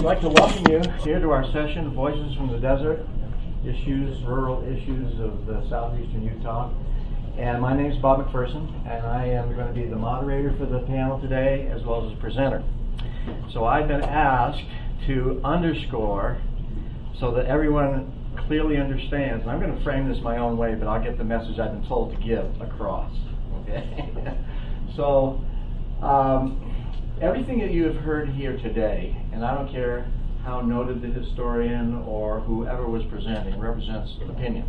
I'd like to welcome you here to our session, Voices from the Desert, Rural Issues of the Southeastern Utah. And my name is Bob McPherson, and I am going to be the moderator for the panel today, as well as the presenter. So I've been asked to underscore so that everyone clearly understands. And I'm going to frame this my own way, but I'll get the message I've been told to give across. Okay? So everything that you have heard here today, and I don't care how noted the historian or whoever was presenting, represents opinion.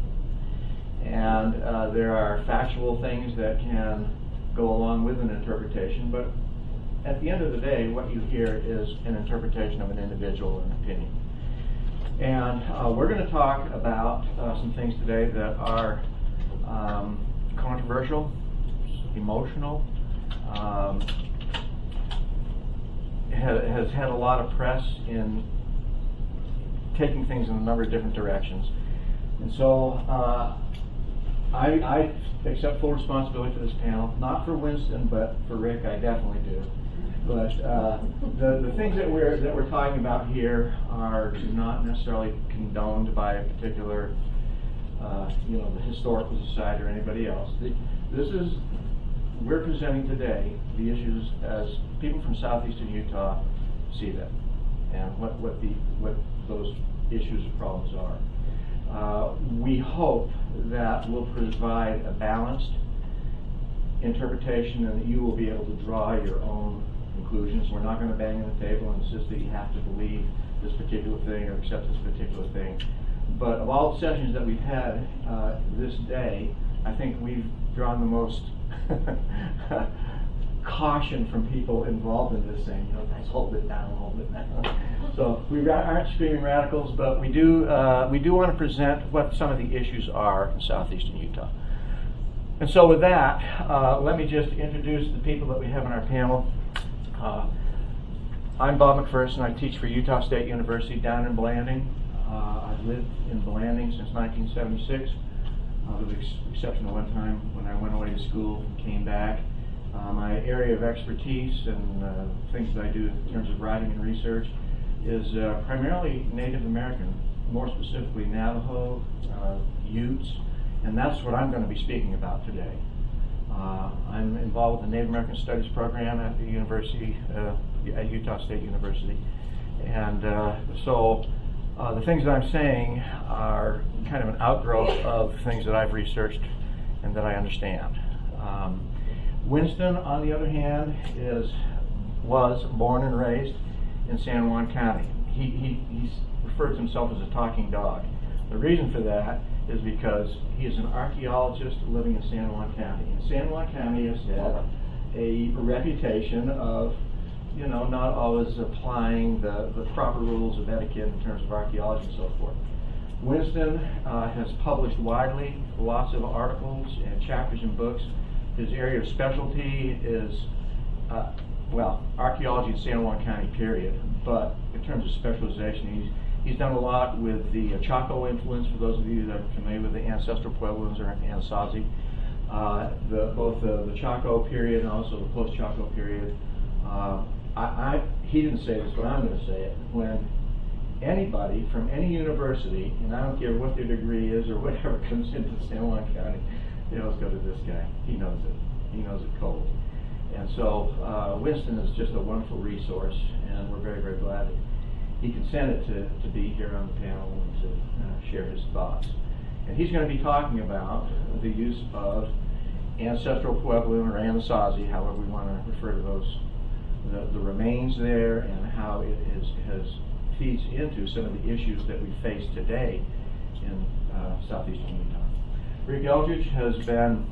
And there are factual things that can go along with an interpretation, but at the end of the day, what you hear is an interpretation of an individual and opinion. And we're going to talk about some things today that are controversial, emotional, has had a lot of press in taking things in a number of different directions. And so I accept full responsibility for this panel, not for Winston, but for Rick, I definitely do. But the things that we're talking about here are not necessarily condoned by a particular, the historical society or anybody else. We're presenting today the issues as people from Southeastern Utah see them, and what those issues and problems are. We hope that we'll provide a balanced interpretation and that you will be able to draw your own conclusions. We're not going to bang on the table and insist that you have to believe this particular thing or accept this particular thing. But of all the sessions that we've had this day, I think we've drawn the most caution from people involved in this thing. Guys, hold it down, hold it down. So we aren't screaming radicals, but we do want to present what some of the issues are in Southeastern Utah. And so with that, let me just introduce the people that we have on our panel. I'm Bob McPherson. I teach for Utah State University down in Blanding. I've lived in Blanding since 1976, with the exception of one time when I went away to school and came back. My area of expertise and things that I do in terms of writing and research is primarily Native American, more specifically Navajo, Utes, and that's what I'm going to be speaking about today. I'm involved with the Native American Studies program at the university, at Utah State University, and so the things that I'm saying are kind of an outgrowth of things that I've researched and that I understand. Winston, on the other hand, was born and raised in San Juan County. He refers to himself as a talking dog. The reason for that is because he is an archaeologist living in San Juan County. And San Juan County has had a reputation of, not always applying the proper rules of etiquette in terms of archaeology and so forth. Winston has published widely, lots of articles and chapters in books. His area of specialty is, archaeology in San Juan County, period. But in terms of specialization, he's done a lot with the Chaco influence, for those of you that are familiar with the Ancestral Puebloans or Anasazi. Both the Chaco period and also the post-Chaco period. He didn't say this, but I'm going to say it. When anybody from any university, and I don't care what their degree is or whatever, comes into San Juan County, they always go to this guy. He knows it. He knows it cold. And so Winston is just a wonderful resource, and we're very, very glad that he consented to be here on the panel and to share his thoughts. And he's going to be talking about the use of Ancestral Puebloan or Anasazi, however we want to refer to those, the remains there, and how it feeds into some of the issues that we face today in Southeastern Utah. Rick Eldredge has been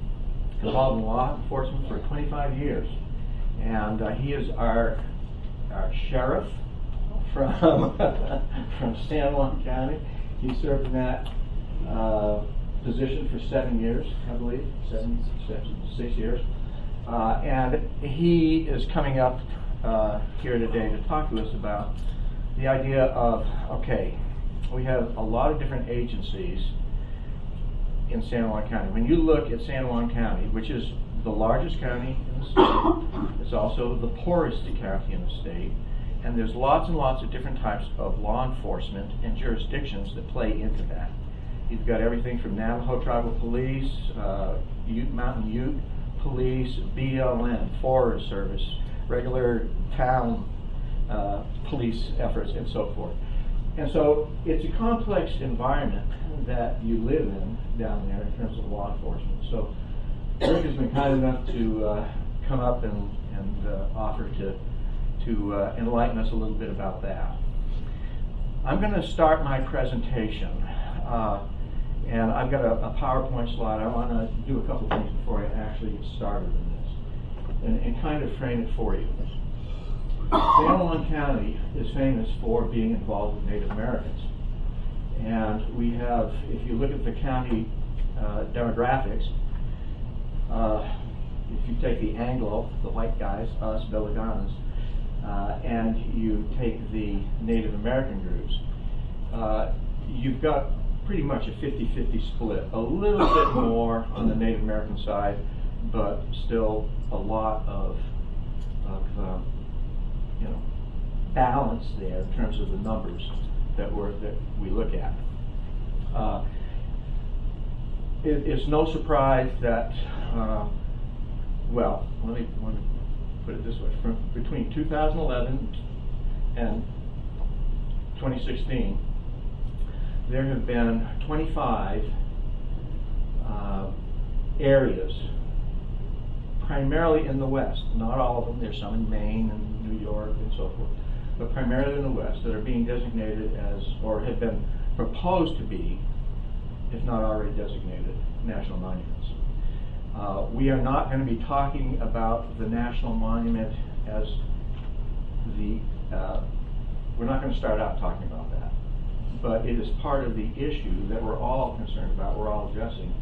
involved in law enforcement for 25 years, and he is our sheriff from San Juan County. He served in that position for 7 years, I believe, 6 years. And he is coming up here today to talk to us about the idea of, okay, we have a lot of different agencies in San Juan County. When you look at San Juan County, which is the largest county in the state, it's also the poorest county in the state, And there's lots and lots of different types of law enforcement and jurisdictions that play into that. You've got everything from Navajo Tribal Police, Ute Mountain Ute Police, BLM, Forest Service, regular town police efforts, and so forth. And so it's a complex environment that you live in down there in terms of law enforcement. So Rick has been kind enough to come up and offer to enlighten us a little bit about that. I'm going to start my presentation, and I've got a PowerPoint slide. I want to do a couple things before I actually get started in this, and kind of frame it for you. San Juan County is famous for being involved with Native Americans, and we have, if you look at the county demographics, if you take the Anglo, the white guys, us, Belaganas, and you take the Native American groups, you've got pretty much a 50-50 split. A little bit more on the Native American side, but still a lot of balance there in terms of the numbers that we look at. It's no surprise that, well, let me put it this way: from between 2011 and 2016, there have been 25 areas, primarily in the West. Not all of them. There's some in Maine and New York and so forth, but primarily in the West, that are being designated as, or have been proposed to be, if not already designated, national monuments. We are not going to be talking about the national monument as the, we're not going to start out talking about that, but it is part of the issue that we're all concerned about, we're all addressing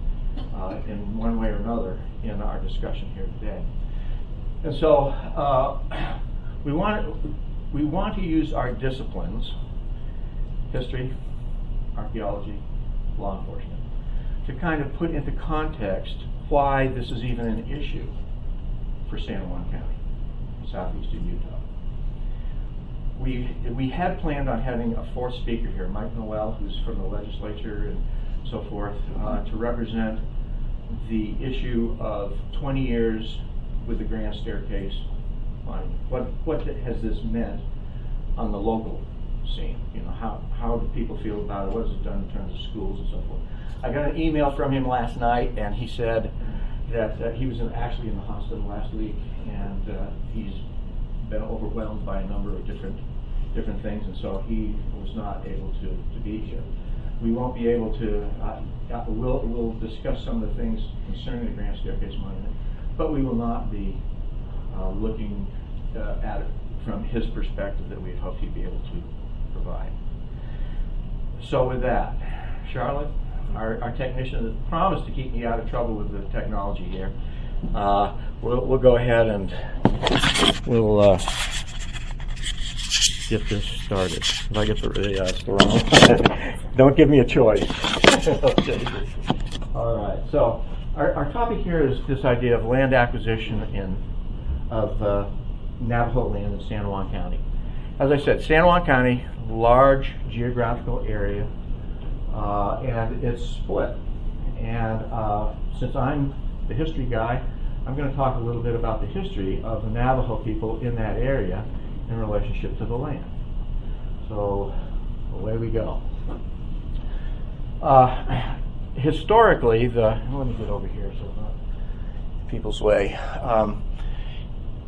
in one way or another in our discussion here today. And so we want to use our disciplines, history, archaeology, law enforcement, to kind of put into context why this is even an issue for San Juan County, southeastern Utah. We had planned on having a fourth speaker here, Mike Noel, who's from the legislature and so forth, to represent the issue of 20 years with the Grand Staircase monument. What has this meant on the local scene? You know, how do people feel about it? What has it done in terms of schools and so forth? I got an email from him last night, and he said that he was actually in the hospital last week, and he's been overwhelmed by a number of different things, and so he was not able to be here. We won't be able to. We'll discuss some of the things concerning the Grand Staircase Monument, but we will not be looking at it from his perspective that we had hoped he'd be able to provide. So with that, Charlotte, our technician that promised to keep me out of trouble with the technology here, we'll go ahead and we'll get this started. If I get the wrong one, don't give me a choice. Okay. All right. So our topic here is this idea of land acquisition of Navajo land in San Juan County. As I said, San Juan County, large geographical area, and it's split. And since I'm the history guy, I'm going to talk a little bit about the history of the Navajo people in that area in relationship to the land. So away we go. Historically, let me get over here so I'm not people's way.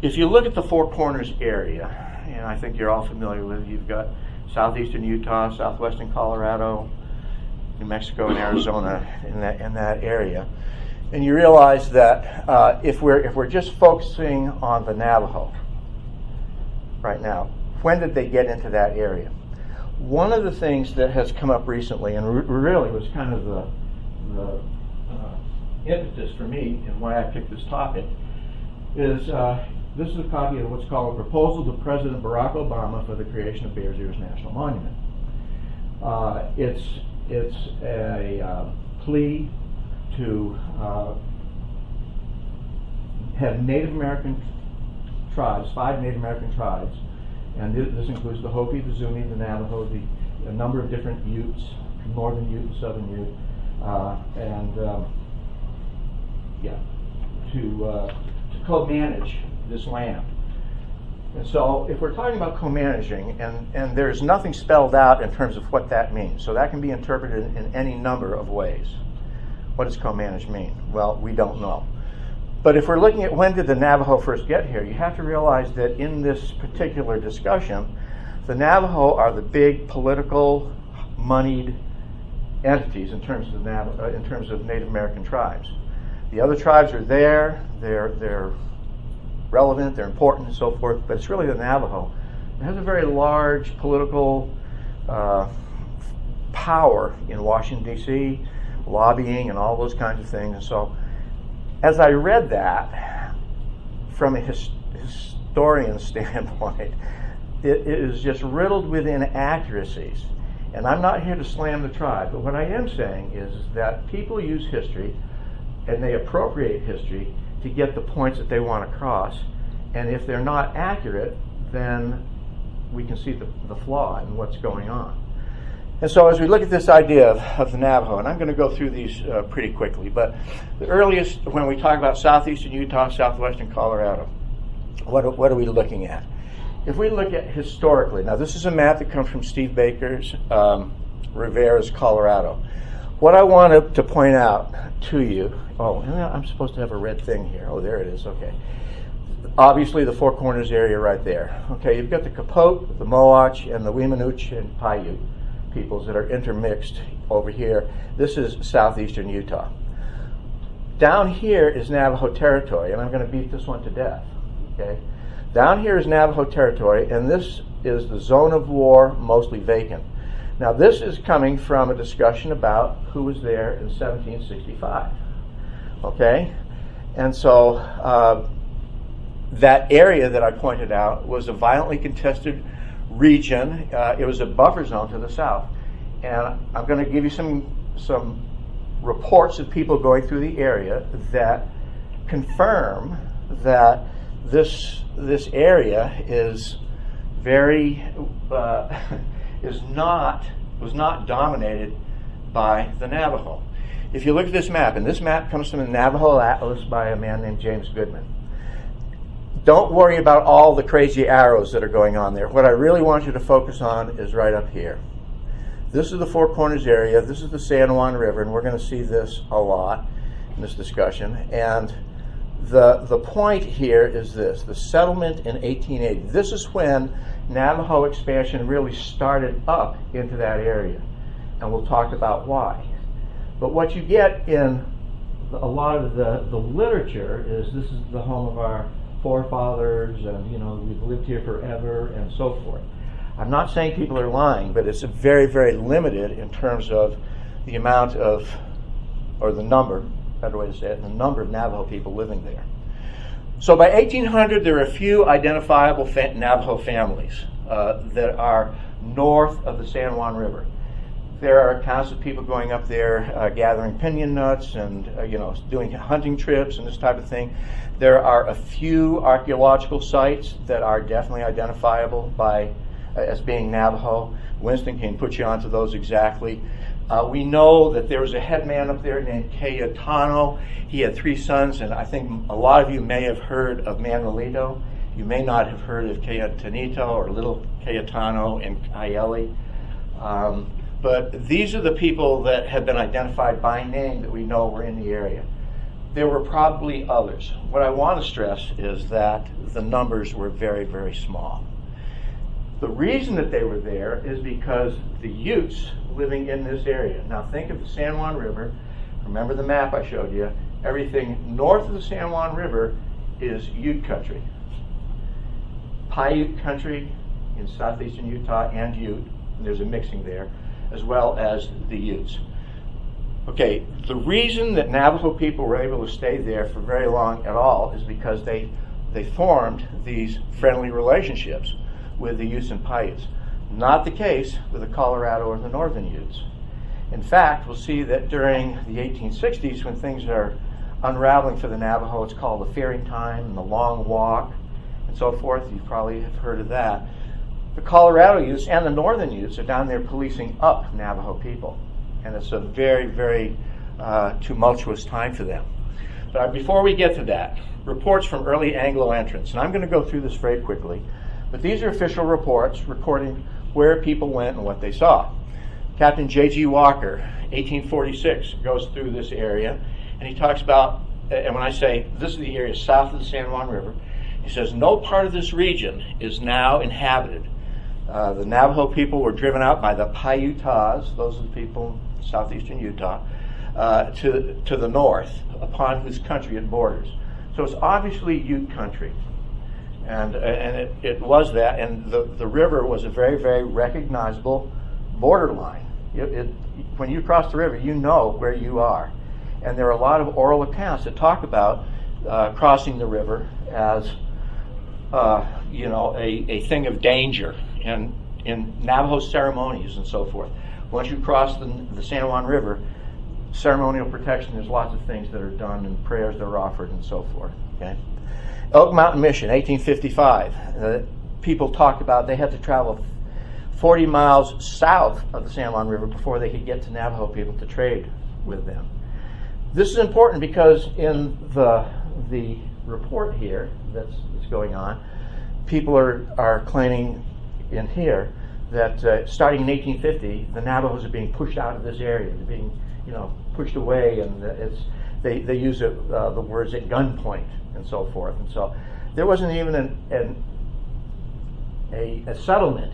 If you look at the Four Corners area, and I think you're all familiar with it, you've got southeastern Utah, southwestern Colorado, New Mexico, and Arizona in that area, and you realize that if we're just focusing on the Navajo right now, when did they get into that area? One of the things that has come up recently, and really was kind of the impetus for me and why I picked this topic, is this is a copy of what's called a proposal to President Barack Obama for the creation of Bears Ears National Monument. It's a plea to have Native American tribes, 5 Native American tribes, And this includes the Hopi, the Zuni, the Navajo, a number of different Utes, northern Ute and southern Ute, to co-manage this land. And so if we're talking about co-managing, and there's nothing spelled out in terms of what that means, so that can be interpreted in any number of ways. What does co-manage mean? Well, we don't know. But if we're looking at when did the Navajo first get here, you have to realize that in this particular discussion, the Navajo are the big political, moneyed entities in terms of Native American tribes. The other tribes are there, they're relevant, they're important, and so forth, but it's really the Navajo. It has a very large political power in Washington, D.C., lobbying and all those kinds of things. And so as I read that, from a historian's standpoint, it is just riddled with inaccuracies. And I'm not here to slam the tribe, but what I am saying is that people use history and they appropriate history to get the points that they want to cross. And if they're not accurate, then we can see the flaw in what's going on. And so as we look at this idea of the Navajo, and I'm going to go through these pretty quickly, but the earliest, when we talk about southeastern Utah, southwestern Colorado, what are we looking at? If we look at historically, now this is a map that comes from Steve Baker's Rivera's Colorado. What I wanted to point out to you, I'm supposed to have a red thing here. Oh, there it is, okay. Obviously the Four Corners area right there. Okay, you've got the Capote, the Moach, and the Weemanooch and Paiute peoples that are intermixed over here. This is southeastern Utah. Down here is Navajo Territory, and I'm going to beat this one to death. Okay, down here is Navajo Territory, and this is the zone of war, mostly vacant. Now this is coming from a discussion about who was there in 1765. Okay, and so that area that I pointed out was a violently contested region. It was a buffer zone to the south, and I'm going to give you some reports of people going through the area that confirm that this area is very was not dominated by the Navajo. If you look at this map, and this map comes from the Navajo Atlas by a man named James Goodman. Don't worry about all the crazy arrows that are going on there. What I really want you to focus on is right up here. This is the Four Corners area. This is the San Juan River, and we're going to see this a lot in this discussion. And the point here is this: the settlement in 1880. This is when Navajo expansion really started up into that area, and we'll talk about why. But what you get in a lot of the literature is this is the home of our forefathers, and we've lived here forever, and so forth. I'm not saying people are lying, but it's very, very limited in terms of the amount of, or the number, better way to say it, the number of Navajo people living there. So by 1800, there are a few identifiable Navajo families that are north of the San Juan River. There are accounts of people going up there gathering pinon nuts and doing hunting trips and this type of thing. There are a few archaeological sites that are definitely identifiable as being Navajo. Winston can put you onto those exactly. We know that there was a headman up there named Cayetano. He had 3 sons, and I think a lot of you may have heard of Manuelito. You may not have heard of Cayetanito or Little Cayetano and Ayeli. But these are the people that have been identified by name that we know were in the area. There were probably others. What I want to stress is that the numbers were very, very small. The reason that they were there is because the Utes living in this area. Now think of the San Juan River. Remember the map I showed you. Everything north of the San Juan River is Ute country. Paiute country in southeastern Utah and Ute. There's a mixing there, as well as the Utes. Okay, the reason that Navajo people were able to stay there for very long at all is because they formed these friendly relationships with the Utes and Paiutes. Not the case with the Colorado or the Northern Utes. In fact, we'll see that during the 1860s, when things are unraveling for the Navajo, it's called the Fearing Time and the Long Walk and so forth. You probably have heard of that. The Colorado Utes and the Northern Utes are down there policing up Navajo people. And it's a very, very tumultuous time for them. But before we get to that, reports from early Anglo entrants. And I'm going to go through this very quickly. But these are official reports recording where people went and what they saw. Captain J.G. Walker, 1846, goes through this area. And he talks about, and when I say this is the area south of the San Juan River, he says, no part of this region is now inhabited. The Navajo people were driven out by the Paiutas, those are the people in southeastern Utah, to the north, upon whose country it borders. So it's obviously Ute country. And it was that, and the river was a very, very recognizable borderline. When you cross the river, you know where you are. And there are a lot of oral accounts that talk about crossing the river as a thing of danger, and in Navajo ceremonies and so forth. Once you cross the San Juan River, ceremonial protection, there's lots of things that are done and prayers that are offered and so forth. Okay? Elk Mountain Mission, 1855. People talked about they had to travel 40 miles south of the San Juan River before they could get to Navajo people to trade with them. This is important because in the report here that's going on, people are claiming in here that starting in 1850, the Navajos are being pushed out of this area. They're being, pushed away, and they use the words at gunpoint and so forth. And so there wasn't even a settlement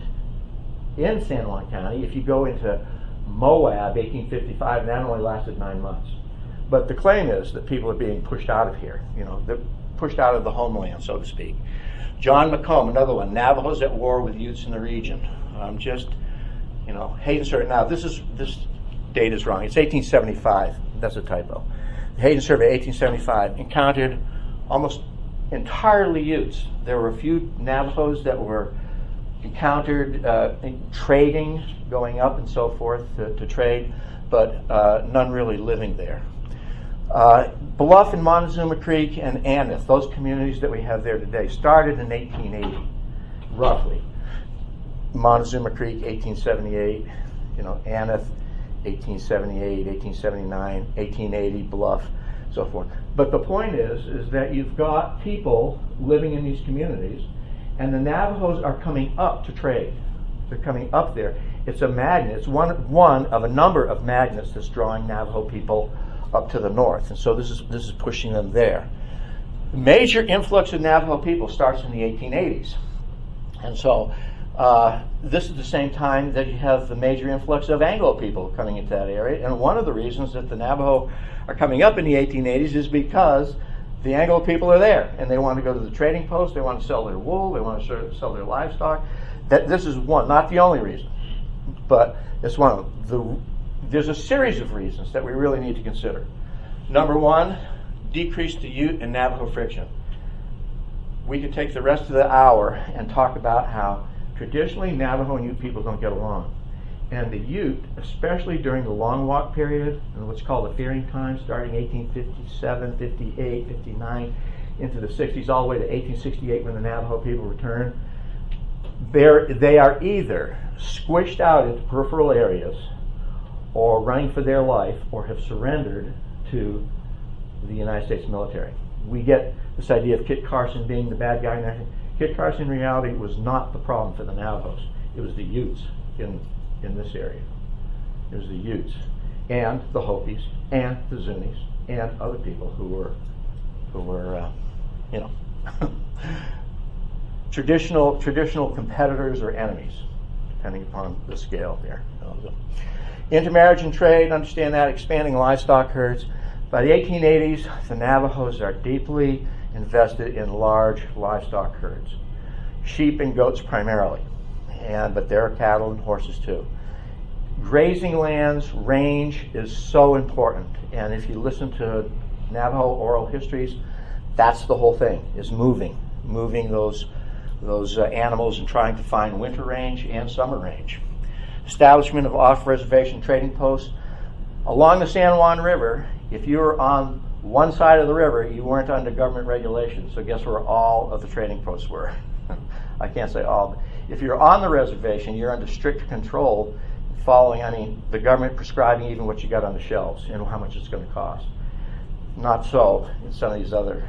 in San Juan County. If you go into Moab, 1855, and that only lasted 9 months. But the claim is that people are being pushed out of here. They're pushed out of the homeland, so to speak. John McComb, another one, Navajos at war with Utes in the region. Hayden Survey. Now, this date is wrong. It's 1875. That's a typo. The Hayden Survey, 1875, encountered almost entirely Utes. There were a few Navajos that were encountered trading, going up and so forth to trade, but none really living there. Bluff and Montezuma Creek and Aneth, those communities that we have there today, started in 1880, roughly. Montezuma Creek, 1878, Aneth, 1878, 1879, 1880, Bluff, so forth. But the point is that you've got people living in these communities, and the Navajos are coming up to trade. They're coming up there. It's a magnet. It's one of a number of magnets that's drawing Navajo people up to the north, and so this is pushing them there. The major influx of Navajo people starts in the 1880s, and so this is the same time that you have the major influx of Anglo people coming into that area. And one of the reasons that the Navajo are coming up in the 1880s is because the Anglo people are there, and they want to go to the trading post. They want to sell their wool. They want to sell their livestock. This is one, not the only reason, but it's one of them. There's a series of reasons that we really need to consider. Number one, decrease the Ute and Navajo friction. We could take the rest of the hour and talk about how traditionally Navajo and Ute people don't get along. And the Ute, especially during the Long Walk period, and what's called the fearing time, starting 1857, 58, 59, into the 60s, all the way to 1868 when the Navajo people return, they are either squished out into peripheral areas or running for their life, or have surrendered to the United States military. We get this idea of Kit Carson being the bad guy. And Kit Carson, in reality, was not the problem for the Navajos. It was the Utes in this area. It was the Utes and the Hopis and the Zunis and other people who were traditional competitors or enemies, depending upon the scale there. Intermarriage and trade, understand that, expanding livestock herds. By the 1880s, the Navajos are deeply invested in large livestock herds, sheep and goats primarily, but there are cattle and horses too. Grazing lands, range is so important, and if you listen to Navajo oral histories, that's the whole thing, is moving those animals and trying to find winter range and summer range. Establishment of off-reservation trading posts. Along the San Juan River, if you were on one side of the river, you weren't under government regulations. So guess where all of the trading posts were? I can't say all. If you're on the reservation, you're under strict control, following, the government prescribing even what you got on the shelves and how much it's going to cost. Not so in some of these other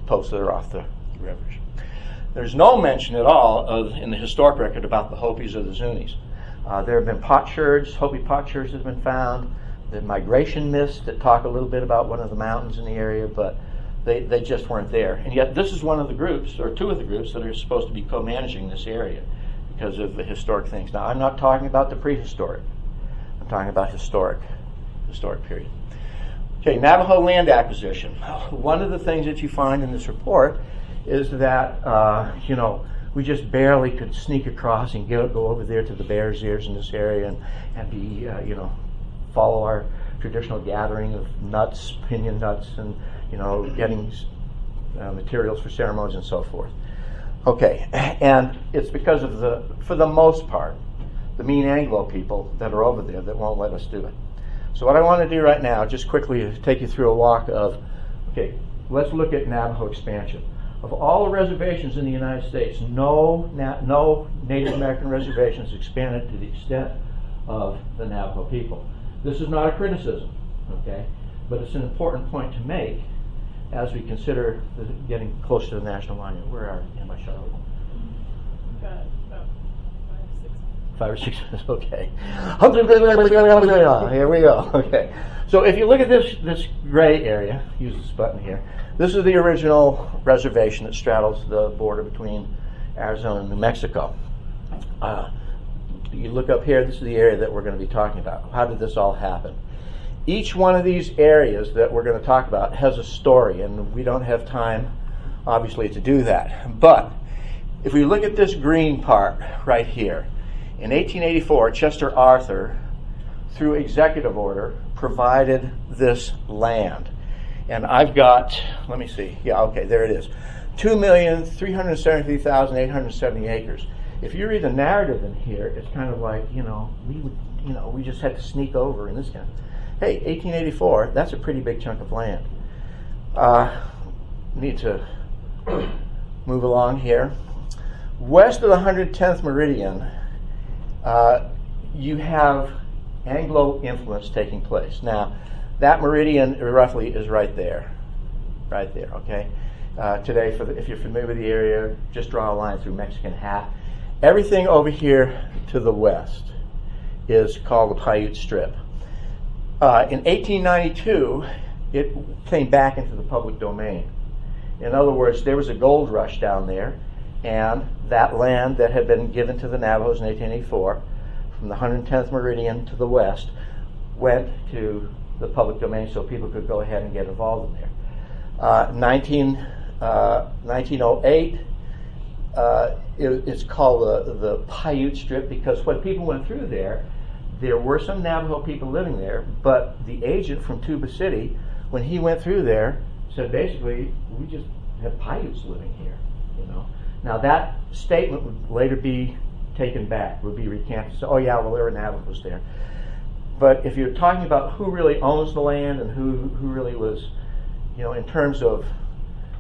posts that are off the rivers. There's no mention at all in the historic record about the Hopis or the Zunis. There have been potsherds, Hopi potsherds have been found, the migration myths that talk a little bit about one of the mountains in the area, but they just weren't there. And yet this is one of the groups, or two of the groups, that are supposed to be co-managing this area because of the historic things. Now, I'm not talking about the prehistoric. I'm talking about historic period. Okay, Navajo land acquisition. One of the things that you find in this report is that, we just barely could sneak across and go over there to the Bears Ears in this area and be, follow our traditional gathering of nuts, pinyon nuts, and, getting materials for ceremonies and so forth. Okay, and it's because of for the most part, the mean Anglo people that are over there that won't let us do it. So what I want to do right now, just quickly, is take you through a walk of, okay, let's look at Navajo expansion. Of all the reservations in the United States, no Native American reservations expanded to the extent of the Navajo people. This is not a criticism, okay, but it's an important point to make as we consider getting closer to the national monument. Where am I, Charlotte? About 5 or 6 minutes, okay. Here we go, okay. So if you look at this gray area, use this button here, this is the original reservation that straddles the border between Arizona and New Mexico. You look up here, this is the area that we're going to be talking about. How did this all happen? Each one of these areas that we're going to talk about has a story, and we don't have time, obviously, to do that. But if we look at this green part right here, in 1884, Chester Arthur, through executive order, provided this land. And I've got, let me see, yeah, okay, there it is. 2,373,870 acres. If you read the narrative in here, it's kind of like, we just had to sneak over in this kind of, hey, 1884, that's a pretty big chunk of land. Need to move along here. West of the 110th meridian, you have Anglo influence taking place. Now, that meridian roughly is right there, okay? Today, if you're familiar with the area, just draw a line through Mexican Hat. Everything over here to the west is called the Paiute Strip. In 1892, it came back into the public domain. In other words, there was a gold rush down there, and that land that had been given to the Navajos in 1884, from the 110th meridian to the west, went to the public domain so people could go ahead and get involved in there. 1908, it's called the Paiute Strip because when people went through there were some Navajo people living there, but the agent from Tuba City, when he went through there, said basically, we just have Paiutes living here, Now that statement would later be taken back, would be recanted. So, oh yeah, well there were Navajos there. But if you're talking about who really owns the land and who really was, in terms of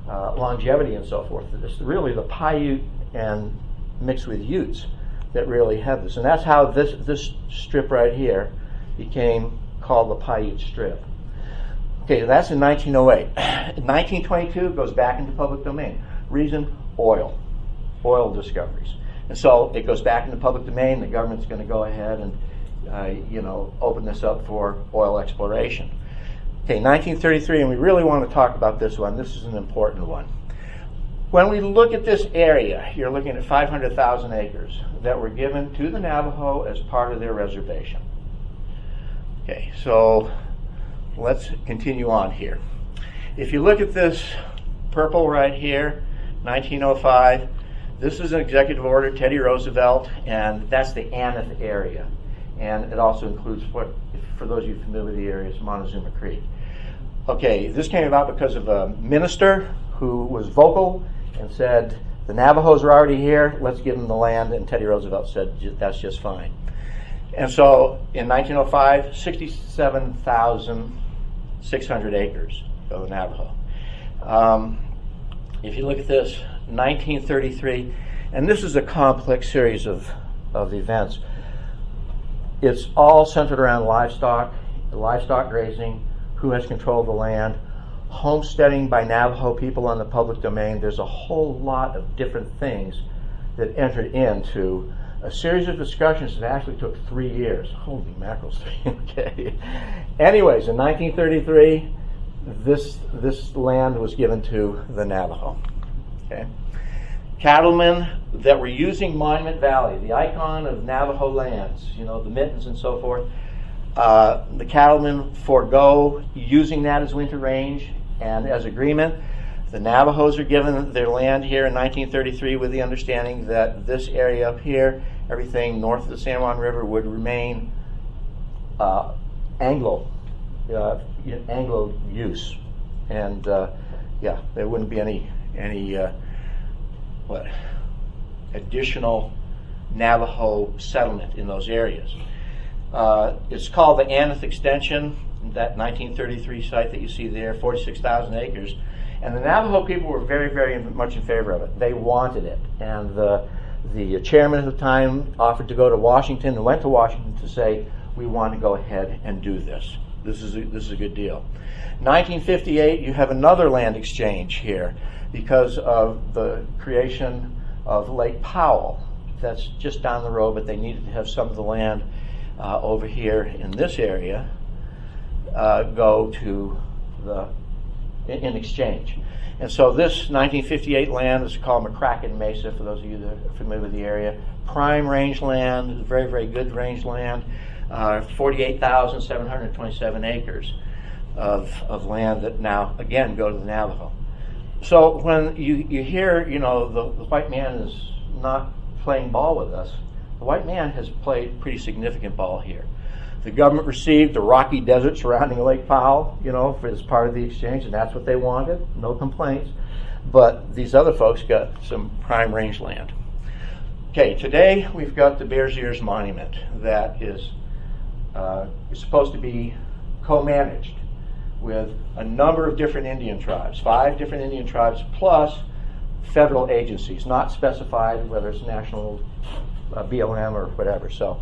longevity and so forth, it's really the Paiute and mixed with Utes that really have this. And that's how this strip right here became called the Paiute Strip. Okay, that's in 1908. In 1922, it goes back into public domain. Reason, oil discoveries. And so it goes back into public domain. The government's going to go ahead and open this up for oil exploration. Okay, 1933, and we really want to talk about this one. This is an important one. When we look at this area, you're looking at 500,000 acres that were given to the Navajo as part of their reservation. Okay, so let's continue on here. If you look at this purple right here, 1905, this is an executive order, Teddy Roosevelt, and that's the Aneth area. And it also includes, for those of you familiar with the area, it's Montezuma Creek. Okay, this came about because of a minister who was vocal and said, the Navajos are already here, let's give them the land, and Teddy Roosevelt said, that's just fine. And so in 1905, 67,600 acres of Navajo. If you look at this, 1933, and this is a complex series of events. It's all centered around livestock grazing, who has control of the land, homesteading by Navajo people on the public domain. There's a whole lot of different things that entered into a series of discussions that actually took 3 years. Holy mackerel. Okay. Anyways, in 1933, this land was given to the Navajo. Okay. Cattlemen that were using Monument Valley, the icon of Navajo lands, you know, the mittens and so forth, the cattlemen forego using that as winter range, and as agreement, the Navajos are given their land here in 1933 with the understanding that this area up here, everything north of the San Juan River, would remain Anglo use, and yeah, there wouldn't be any additional Navajo settlement in those areas. It's called the Aneth Extension, that 1933 site that you see there, 46,000 acres. And the Navajo people were very, very much in favor of it. They wanted it. And the chairman at the time offered to go to Washington and went to Washington to say, we want to go ahead and do this. This is a good deal. 1958, you have another land exchange here because of the creation of Lake Powell. That's just down the road, but they needed to have some of the land over here in this area go to in exchange. And so this 1958 land is called McCracken Mesa, for those of you that are familiar with the area. Prime range land, very, very good range land, 48,727 acres of land that now, again, go to the Navajo. So when you hear, you know, the white man is not playing ball with us, the white man has played pretty significant ball here. The government received the rocky desert surrounding Lake Powell, you know, as part of the exchange, and that's what they wanted. No complaints. But these other folks got some prime range land. Okay, today we've got the Bears Ears Monument that is supposed to be co-managed with a number of different Indian tribes, 5 different Indian tribes, plus federal agencies, not specified whether it's national BLM or whatever. So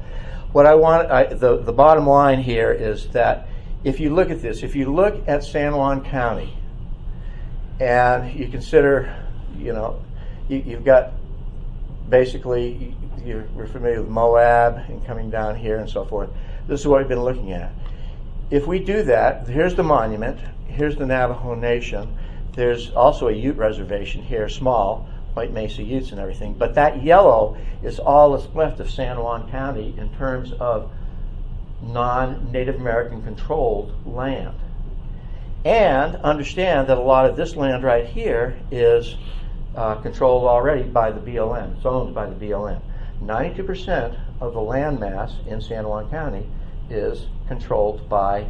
what I want, the bottom line here is that if you look at this, if you look at San Juan County and you consider, you know, you've got basically, we're familiar with Moab and coming down here and so forth. This is what we've been looking at. If we do that, here's the monument, here's the Navajo Nation, there's also a Ute reservation here, small, White Mesa Utes and everything, but that yellow is all that's left of San Juan County in terms of non-Native American controlled land. And understand that a lot of this land right here is controlled already by the BLM. It's owned by the BLM. 92% of the land mass in San Juan County is controlled by,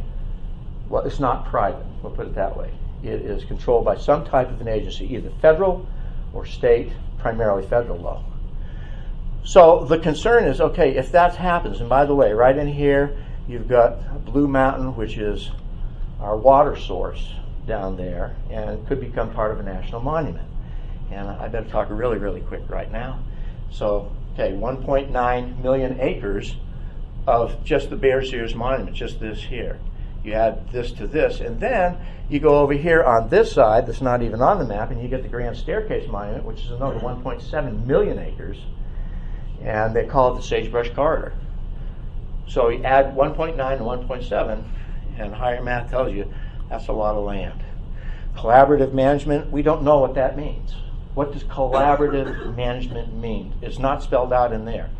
well, it's not private, we'll put it that way. It is controlled by some type of an agency, either federal or state, primarily federal law. So the concern is, okay, if that happens, and by the way, right in here, you've got Blue Mountain, which is our water source down there, and could become part of a national monument. And I better talk really, really quick right now. So, okay, 1.9 million acres of just the Bears Ears Monument, just this here. You add this to this, and then you go over here on this side that's not even on the map, and you get the Grand Staircase Monument, which is another 1.7 million acres, and they call it the Sagebrush Corridor. So you add 1.9 to 1.7, and higher math tells you that's a lot of land. Collaborative management, we don't know what that means. What does collaborative management mean? It's not spelled out in there.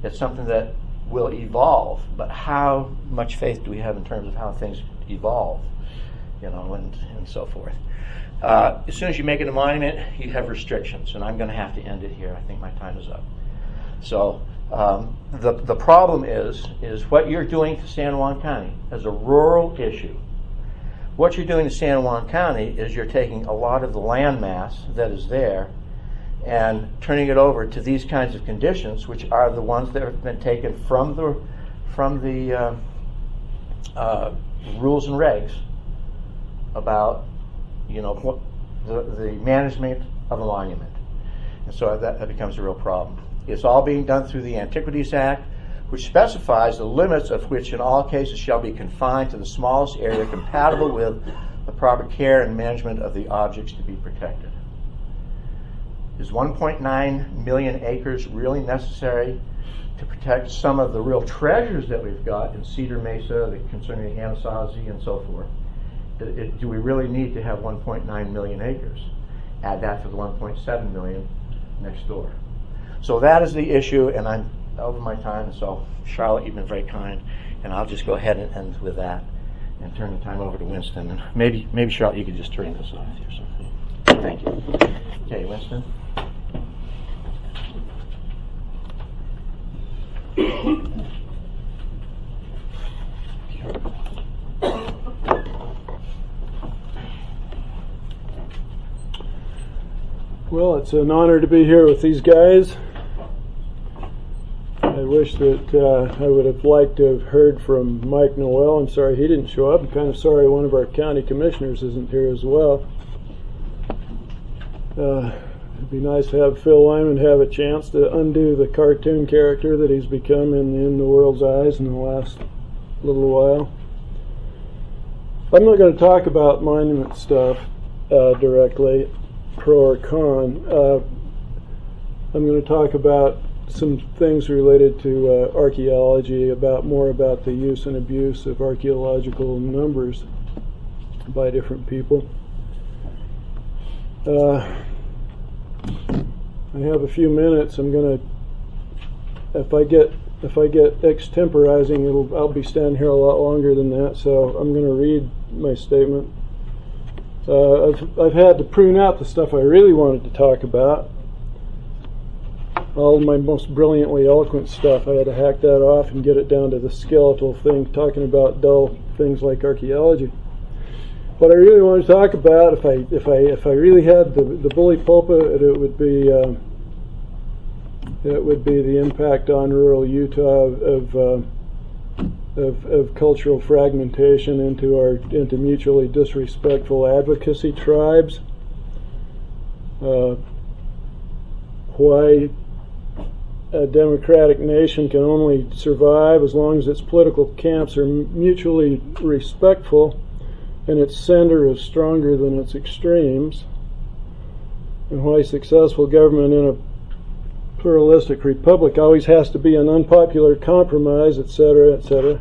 It's something that will evolve, but how much faith do we have in terms of how things evolve, you know, and so forth. As soon as you make it a monument, you have restrictions, and I'm going to have to end it here. I think my time is up. So the problem is what you're doing to San Juan County as a rural issue. What you're doing to San Juan County is you're taking a lot of the land mass that is there and turning it over to these kinds of conditions, which are the ones that have been taken from the rules and regs about, you know, what the management of a monument. And so that becomes a real problem. It's all being done through the Antiquities Act, which specifies the limits of which in all cases shall be confined to the smallest area compatible with the proper care and management of the objects to be protected. Is 1.9 million acres really necessary to protect some of the real treasures that we've got in Cedar Mesa, concerning the Anasazi and so forth? Do we really need to have 1.9 million acres? Add that to the 1.7 million next door. So that is the issue, and I'm over my time, so Charlotte, you've been very kind, and I'll just go ahead and end with that and turn the time over to Winston. And maybe Charlotte, you could just turn this off here. So. Thank you. Okay, Winston. Well, it's an honor to be here with these guys. I wish that I would have liked to have heard from Mike Noel. I'm sorry he didn't show up. I'm kind of sorry one of our county commissioners isn't here as well. It'd be nice to have Phil Lyman have a chance to undo the cartoon character that he's become in the world's eyes in the last little while. I'm not going to talk about monument stuff directly, pro or con. I'm going to talk about some things related to archaeology, more about the use and abuse of archaeological numbers by different people. I have a few minutes. I'm going to, if I get extemporizing, I'll be standing here a lot longer than that. So I'm going to read my statement. I've had to prune out the stuff I really wanted to talk about. All my most brilliantly eloquent stuff, I had to hack that off and get it down to the skeletal thing, talking about dull things like archaeology. What I really want to talk about, if I really had the bully pulpit, it would be the impact on rural Utah of cultural fragmentation into mutually disrespectful advocacy tribes. Why a democratic nation can only survive as long as its political camps are mutually respectful and its center is stronger than its extremes, and why successful government in a pluralistic republic always has to be an unpopular compromise, etc., etc.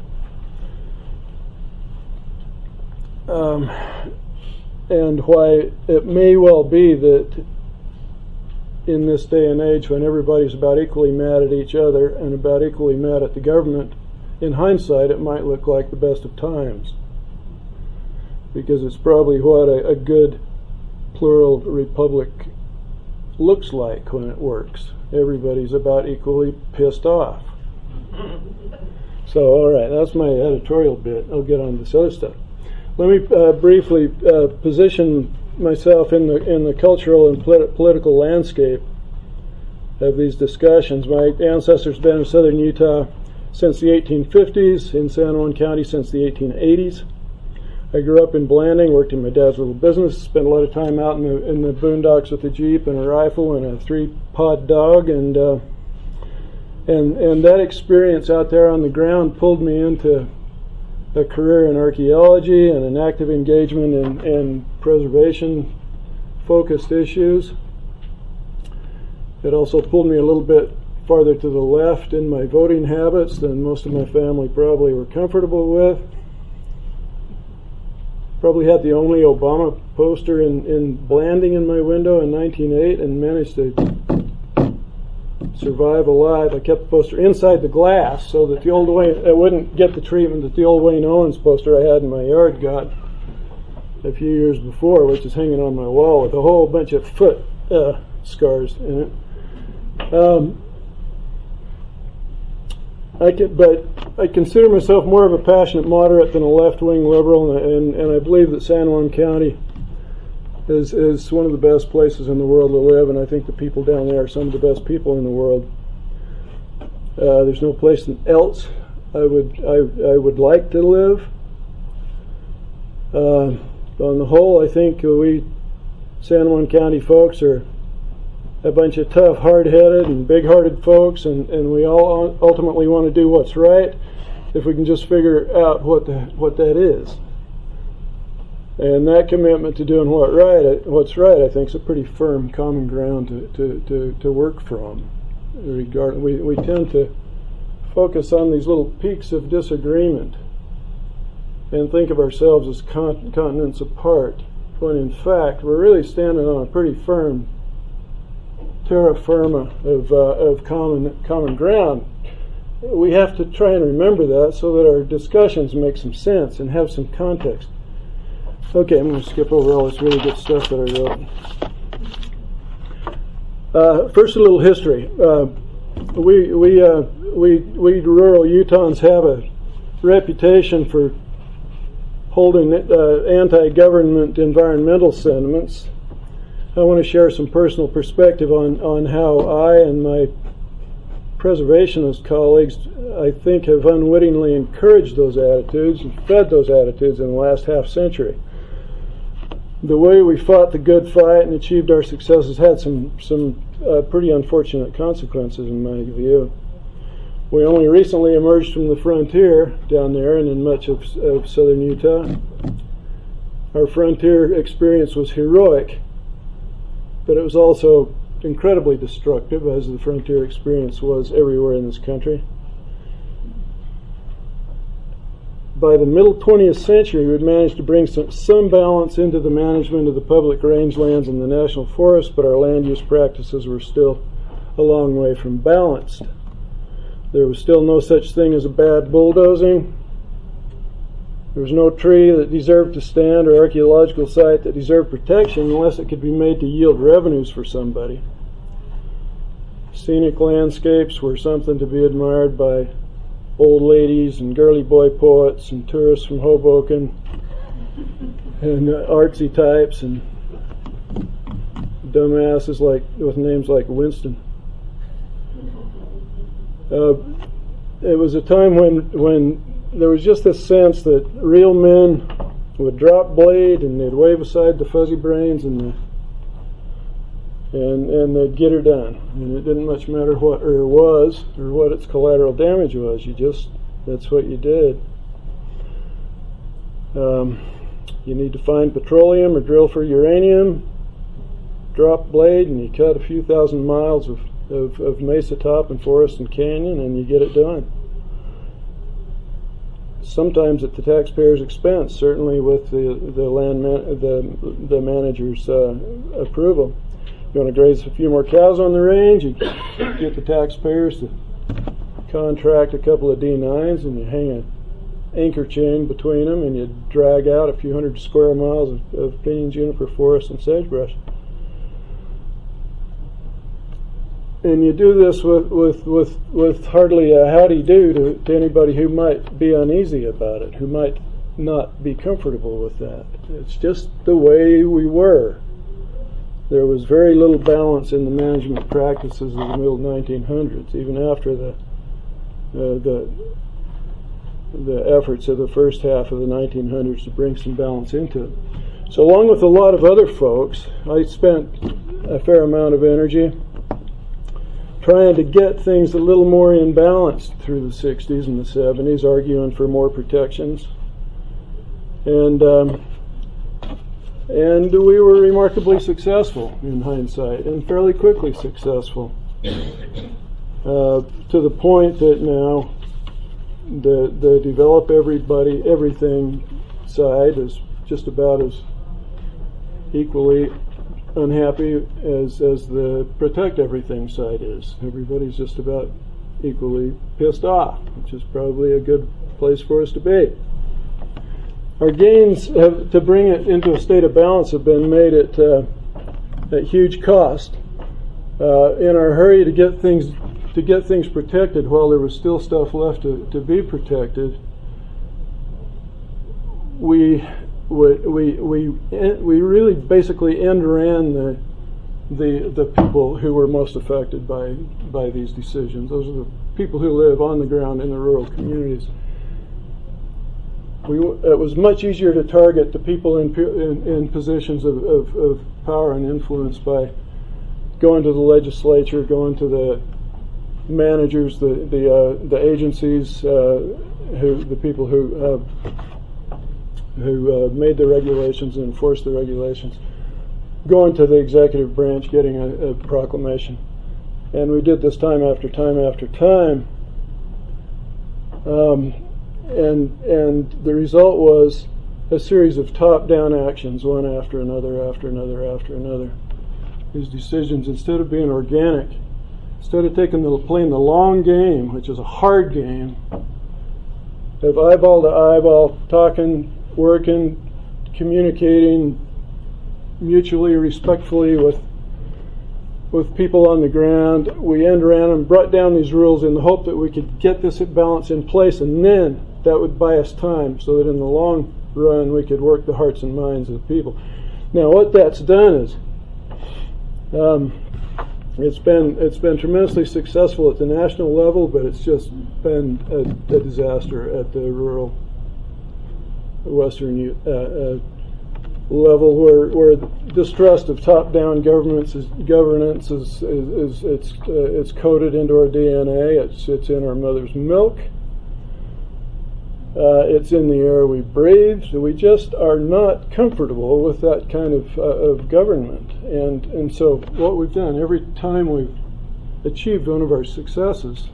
And why it may well be that in this day and age, when everybody's about equally mad at each other and about equally mad at the government, in hindsight it might look like the best of times, because it's probably what a good plural republic looks like when it works. Everybody's about equally pissed off. So, all right, that's my editorial bit. I'll get on to this other stuff. Let me briefly position myself in the cultural and political landscape of these discussions. My ancestors have been in southern Utah since the 1850s, in San Juan County since the 1880s. I grew up in Blanding, worked in my dad's little business, spent a lot of time out in the boondocks with a Jeep and a rifle and a 3-pod dog, and that experience out there on the ground pulled me into a career in archaeology and an active engagement in preservation-focused issues. It also pulled me a little bit farther to the left in my voting habits than most of my family probably were comfortable with. Probably had the only Obama poster in Blanding in my window in 1908 and managed to survive alive. I kept the poster inside the glass so that the old Wayne, I wouldn't get the treatment that the old Wayne Owens poster I had in my yard got a few years before, which is hanging on my wall with a whole bunch of foot scars in it. But I consider myself more of a passionate moderate than a left-wing liberal, and I believe that San Juan County is one of the best places in the world to live, and I think the people down there are some of the best people in the world. There's no place else I would like to live. On the whole, I think we San Juan County folks are a bunch of tough, hard-headed and big-hearted folks, and we all ultimately want to do what's right if we can just figure out what that is. And that commitment to doing what's right, I think, is a pretty firm common ground to work from. We tend to focus on these little peaks of disagreement and think of ourselves as continents apart, when in fact we're really standing on a pretty firm terra firma of common ground. We have to try and remember that so that our discussions make some sense and have some context. Okay, I'm going to skip over all this really good stuff that I wrote. First, a little history. We rural Utahns have a reputation for holding anti-government environmental sentiments. I want to share some personal perspective on how I and my preservationist colleagues, I think, have unwittingly encouraged those attitudes and fed those attitudes in the last half century. The way we fought the good fight and achieved our successes had some pretty unfortunate consequences, in my view. We only recently emerged from the frontier down there and in much of southern Utah. Our frontier experience was heroic, but it was also incredibly destructive, as the frontier experience was everywhere in this country. By the middle 20th century, we'd managed to bring some balance into the management of the public rangelands and the national forests, but our land use practices were still a long way from balanced. There was still no such thing as a bad bulldozing. There was no tree that deserved to stand or archaeological site that deserved protection unless it could be made to yield revenues for somebody. Scenic landscapes were something to be admired by old ladies and girly boy poets and tourists from Hoboken and artsy types and dumbasses with names like Winston. It was a time when there was just this sense that real men would drop blade and they'd wave aside the fuzzy brains and they'd get her done. And it didn't much matter what her was or what its collateral damage was. That's what you did. You need to find petroleum or drill for uranium, drop blade, and you cut a few thousand miles of mesa top and forest and canyon, and you get it done. Sometimes at the taxpayer's expense, certainly with the manager's approval. You want to graze a few more cows on the range, you get the taxpayers to contract a couple of D9s, and you hang an anchor chain between them, and you drag out a few hundred square miles of pinyon juniper forest and sagebrush. And you do this with hardly a howdy-do to anybody who might be uneasy about it, who might not be comfortable with that. It's just the way we were. There was very little balance in the management practices of the middle 1900s, even after the efforts of the first half of the 1900s to bring some balance into it. So along with a lot of other folks, I spent a fair amount of energy trying to get things a little more in balance through the 60s and the 70s, arguing for more protections. And we were remarkably successful in hindsight, and fairly quickly successful, to the point that now the develop everything side is just about as equally unhappy as the protect everything side is. Everybody's just about equally pissed off, which is probably a good place for us to be. Our gains to bring it into a state of balance have been made at huge cost. In our hurry to get things protected while there was still stuff left to be protected, we really basically end-ran the people who were most affected by these decisions. Those are the people who live on the ground in the rural communities. It was much easier to target the people in positions of power and influence by going to the legislature, going to the managers, the agencies, the people who made the regulations and enforced the regulations, going to the executive branch, getting a proclamation. And we did this time after time after time. And the result was a series of top-down actions, one after another, after another, after another. These decisions, instead of being organic, instead of playing the long game, which is a hard game, of eyeball to eyeball, talking, working, communicating mutually, respectfully with people on the ground, we end around and brought down these rules in the hope that we could get this balance in place, and then that would buy us time so that in the long run we could work the hearts and minds of the people. Now what that's done is it's been tremendously successful at the national level, but it's just been a disaster at the rural western level, where distrust of top-down governance is it's coded into our DNA. It's in our mother's milk. It's in the air we breathe. We just are not comfortable with that kind of government. And so what we've done, every time we've achieved one of our successes,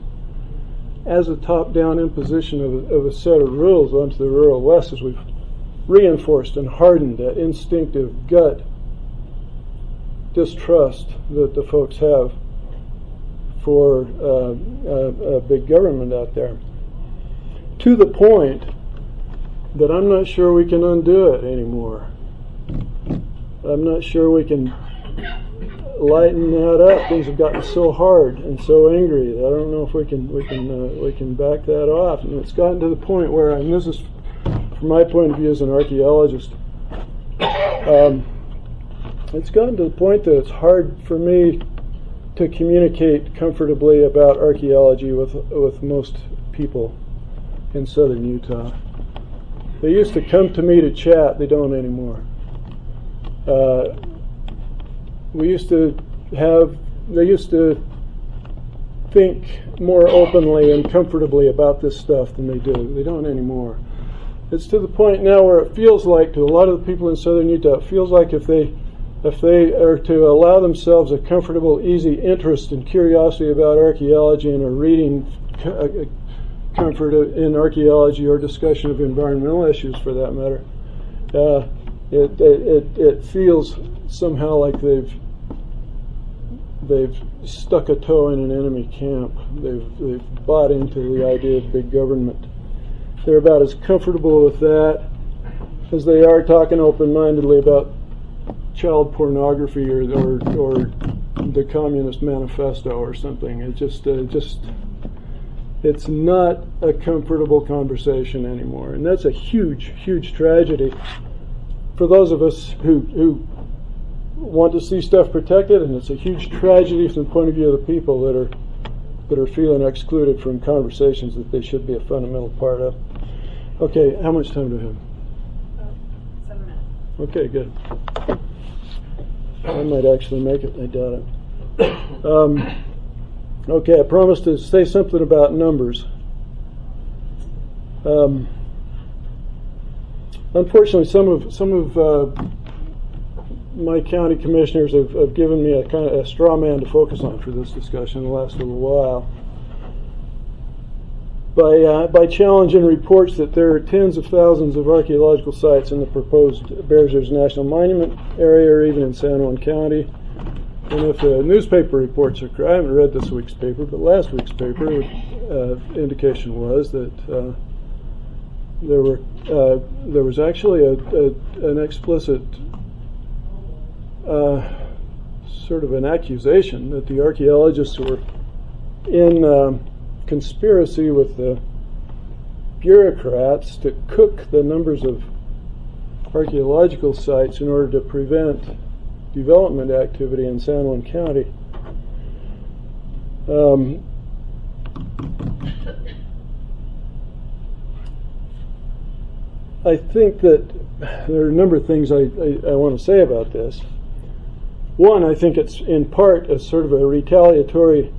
as a top-down imposition of a set of rules onto the rural West, is we've reinforced and hardened that instinctive gut distrust that the folks have for big government out there, to the point that I'm not sure we can undo it anymore. I'm not sure we can lighten that up. Things have gotten so hard and so angry that I don't know if we can back that off. And it's gotten to the point where, and this is from my point of view as an archaeologist, it's gotten to the point that it's hard for me to communicate comfortably about archaeology with most people in southern Utah. They used to come to me to chat. They don't anymore. They used to think more openly and comfortably about this stuff than they do. They don't anymore. It's to the point now where it feels like, to a lot of the people in southern Utah, it feels like if they are to allow themselves a comfortable, easy interest and curiosity about archaeology and a reading comfort in archaeology or discussion of environmental issues, for that matter, it feels somehow like they've stuck a toe in an enemy camp. They've bought into the idea of big government. They're about as comfortable with that as they are talking open-mindedly about child pornography or the Communist Manifesto or something. It just it's not a comfortable conversation anymore, and that's a huge, huge tragedy for those of us who want to see stuff protected, and it's a huge tragedy from the point of view of the people that are feeling excluded from conversations that they should be a fundamental part of. Okay, how much time do we have? 7 minutes. Okay, good. I might actually make it. I doubt it. Okay, I promised to say something about numbers. Unfortunately, some of my county commissioners have given me a kind of a straw man to focus on for this discussion in the last little while, by challenging reports that there are tens of thousands of archaeological sites in the proposed Bears Ears National Monument area, or even in San Juan County. And if the newspaper reports are correct, I haven't read this week's paper, but last week's paper indication was that there was actually an explicit sort of an accusation that the archaeologists were in conspiracy with the bureaucrats to cook the numbers of archaeological sites in order to prevent development activity in San Juan County. I think that there are a number of things I want to say about this. One, I think it's in part a sort of a retaliatory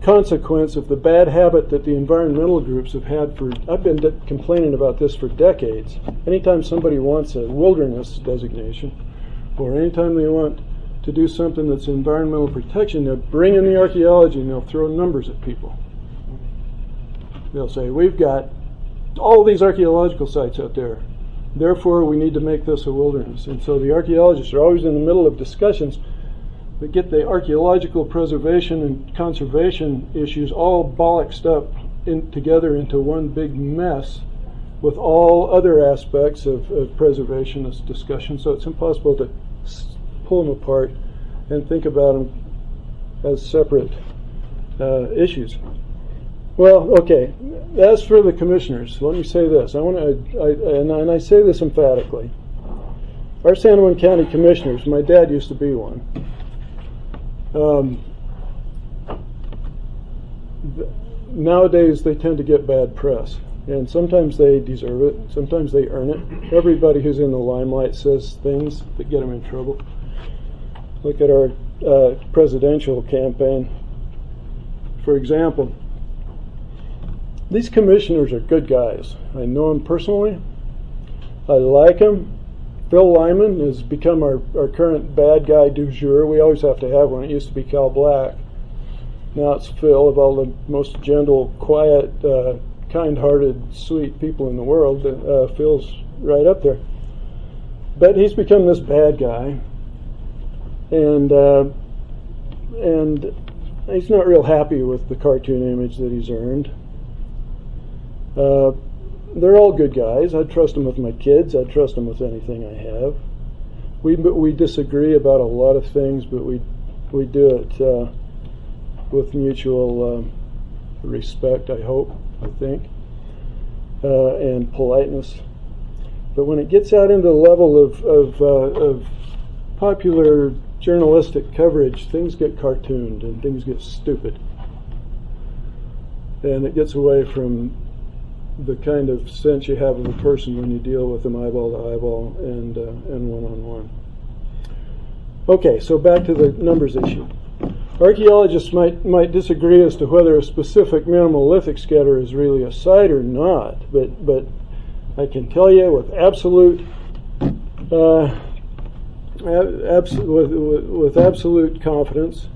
consequence of the bad habit that the environmental groups have had for, I've been complaining about this for decades. Anytime somebody wants a wilderness designation, or anytime they want to do something that's environmental protection, they'll bring in the archaeology and they'll throw numbers at people. They'll say, we've got all these archaeological sites out there, therefore we need to make this a wilderness. And so the archaeologists are always in the middle of discussions that get the archaeological preservation and conservation issues all bollocksed up together into one big mess with all other aspects of preservationist discussion. So it's impossible to pull them apart and think about them as separate issues. Well, okay, as for the commissioners, let me say this. And I say this emphatically. Our San Juan County commissioners, my dad used to be one. Nowadays they tend to get bad press, and sometimes they deserve it, sometimes they earn it. Everybody who's in the limelight says things that get them in trouble. Look at our presidential campaign, for example. These commissioners are good guys. I know them personally. I like them. Phil Lyman has become our current bad guy du jour. We always have to have one. It used to be Cal Black. Now it's Phil, of all the most gentle, quiet, kind-hearted, sweet people in the world. Phil's right up there. But he's become this bad guy. And he's not real happy with the cartoon image that he's earned. They're all good guys. I'd trust them with my kids. I'd trust them with anything I have. We disagree about a lot of things, but we do it with mutual respect, I think, and politeness. But when it gets out into the level of popular journalistic coverage, things get cartooned and things get stupid. And it gets away from the kind of sense you have of a person when you deal with them eyeball to eyeball and one-on-one. Okay, so back to the numbers issue. Archaeologists might disagree as to whether a specific minimal lithic scatter is really a site or not, but I can tell you with absolute confidence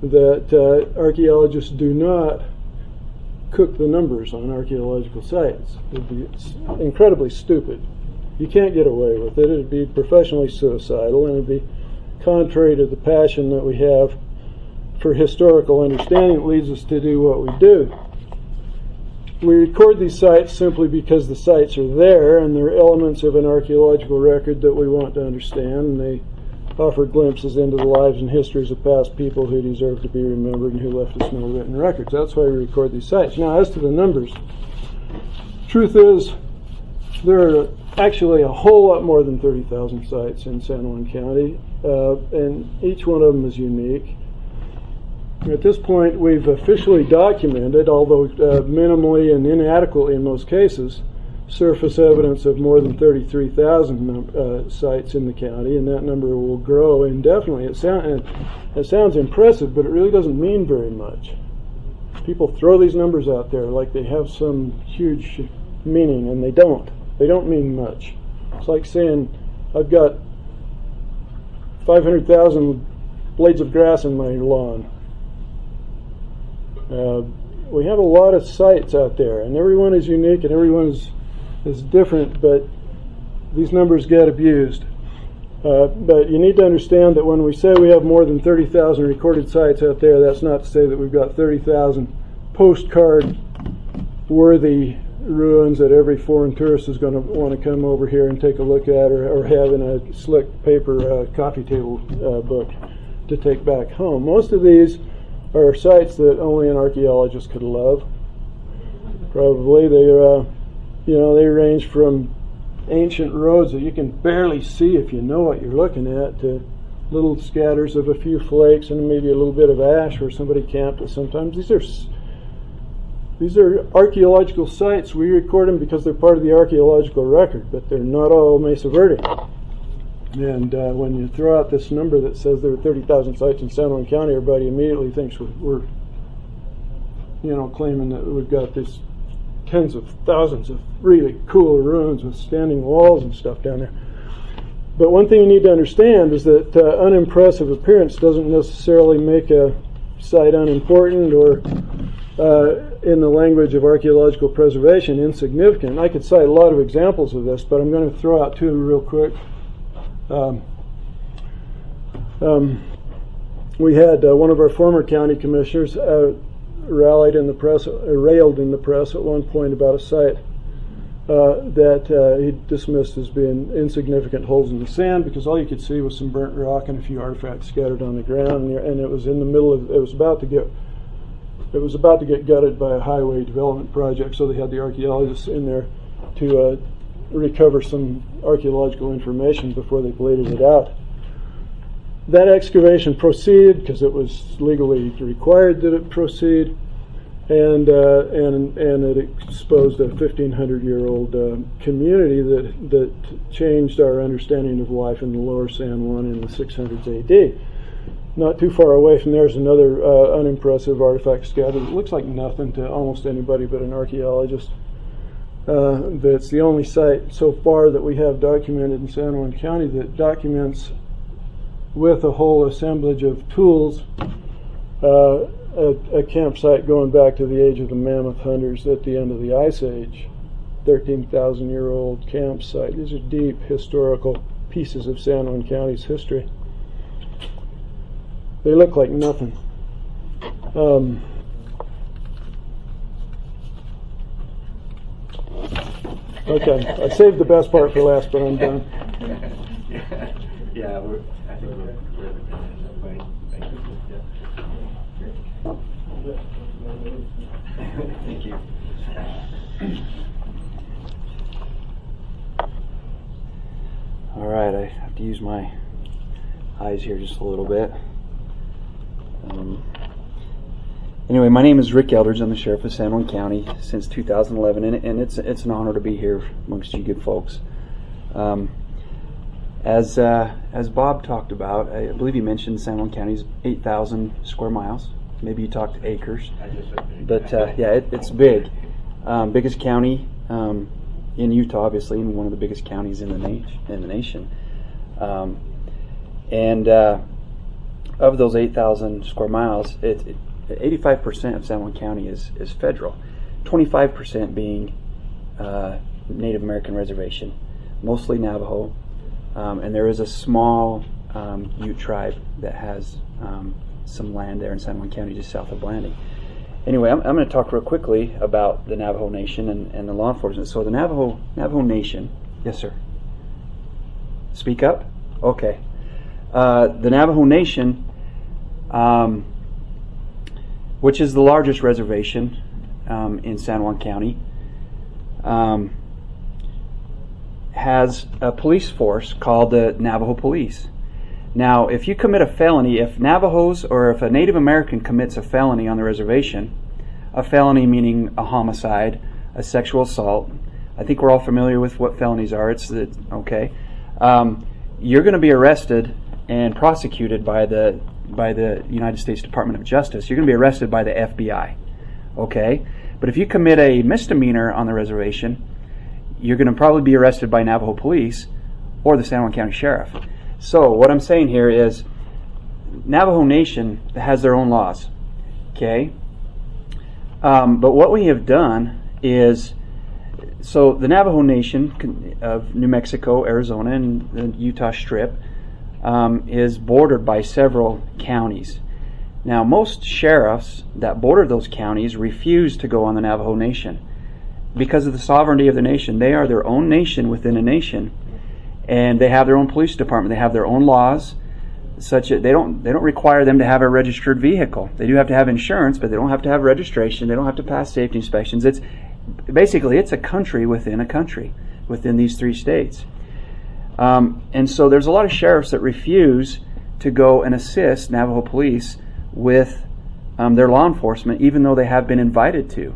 that archaeologists do not cook the numbers on archaeological sites. It would be incredibly stupid. You can't get away with it. It would be professionally suicidal, and it would be contrary to the passion that we have for historical understanding that leads us to do what we do. We record these sites simply because the sites are there and they're elements of an archaeological record that we want to understand, and they offer glimpses into the lives and histories of past people who deserve to be remembered and who left us no written records. That's why we record these sites. Now, as to the numbers, truth is there are actually a whole lot more than 30,000 sites in San Juan County, and each one of them is unique. At this point, we've officially documented, although minimally and inadequately in most cases, surface evidence of more than 33,000 sites in the county, and that number will grow indefinitely. It sounds impressive, but it really doesn't mean very much. People throw these numbers out there like they have some huge meaning, and they don't. They don't mean much. It's like saying, I've got 500,000 blades of grass in my lawn. We have a lot of sites out there, and everyone is unique and everyone is different, but these numbers get abused. But you need to understand that when we say we have more than 30,000 recorded sites out there, that's not to say that we've got 30,000 postcard-worthy ruins that every foreign tourist is going to want to come over here and take a look at, or have in a slick paper coffee table book to take back home. Most of these are sites that only an archaeologist could love. Probably they range from ancient roads that you can barely see if you know what you're looking at, to little scatters of a few flakes and maybe a little bit of ash where somebody camped. Sometimes these are archaeological sites. We record them because they're part of the archaeological record, but they're not all Mesa Verde. And when you throw out this number that says there are 30,000 sites in San Juan County, everybody immediately thinks we're claiming that we've got these tens of thousands of really cool ruins with standing walls and stuff down there. But one thing you need to understand is that unimpressive appearance doesn't necessarily make a site unimportant or, in the language of archaeological preservation, insignificant. I could cite a lot of examples of this, but I'm going to throw out two real quick. We had one of our former county commissioners railed in the press at one point about a site that he dismissed as being insignificant holes in the sand, because all you could see was some burnt rock and a few artifacts scattered on the ground, and it was in the middle of it was about to get gutted by a highway development project, so they had the archaeologists in there to recover some archaeological information before they bladed it out. That excavation proceeded because it was legally required that it proceed, and it exposed a 1,500-year-old community that changed our understanding of life in the lower San Juan in the 600s AD. Not too far away from there is another unimpressive artifact scattered. It looks like nothing to almost anybody but an archaeologist. That's the only site so far that we have documented in San Juan County that documents with a whole assemblage of tools a campsite going back to the age of the mammoth hunters at the end of the Ice Age. 13,000-year-old campsite. These are deep historical pieces of San Juan County's history. They look like nothing. Okay, I saved the best part for last, but I'm done. Yeah, I think we're fine. Thank you. All right, I have to use my eyes here just a little bit. Anyway, my name is Rick Eldredge. I'm the sheriff of San Juan County since 2011, and it's an honor to be here amongst you good folks. As Bob talked about, I believe he mentioned San Juan County's 8,000 square miles. Maybe you talked acres, but yeah, it's big. Biggest county in Utah, obviously, and one of the biggest counties in the nation. And of those 8,000 square miles, 85% of San Juan County is federal, 25% being Native American reservation, mostly Navajo, and there is a small Ute tribe that has some land there in San Juan County just south of Blanding. Anyway, I'm going to talk real quickly about the Navajo Nation and the law enforcement. So the Navajo Nation, yes sir? Speak up? Okay. The Navajo Nation, which is the largest reservation in San Juan County, has a police force called the Navajo Police. Now, if you commit a felony, if Navajos or if a Native American commits a felony on the reservation, a felony meaning a homicide, a sexual assault, I think we're all familiar with what felonies are. Okay. You're going to be arrested and prosecuted by the United States Department of Justice. You're going to be arrested by the FBI. Okay? But if you commit a misdemeanor on the reservation, you're going to probably be arrested by Navajo Police or the San Juan County Sheriff. So what I'm saying here is Navajo Nation has their own laws. Okay? But what we have done is, so the Navajo Nation of New Mexico, Arizona, and the Utah Strip is bordered by several counties. Now, most sheriffs that border those counties refuse to go on the Navajo Nation because of the sovereignty of the nation. They are their own nation within a nation, and they have their own police department. They have their own laws, such that they don't require them to have a registered vehicle. They do have to have insurance, but they don't have to have registration. They don't have to pass safety inspections. It's a country within a country within these three states. And so there's a lot of sheriffs that refuse to go and assist Navajo police with their law enforcement, even though they have been invited to,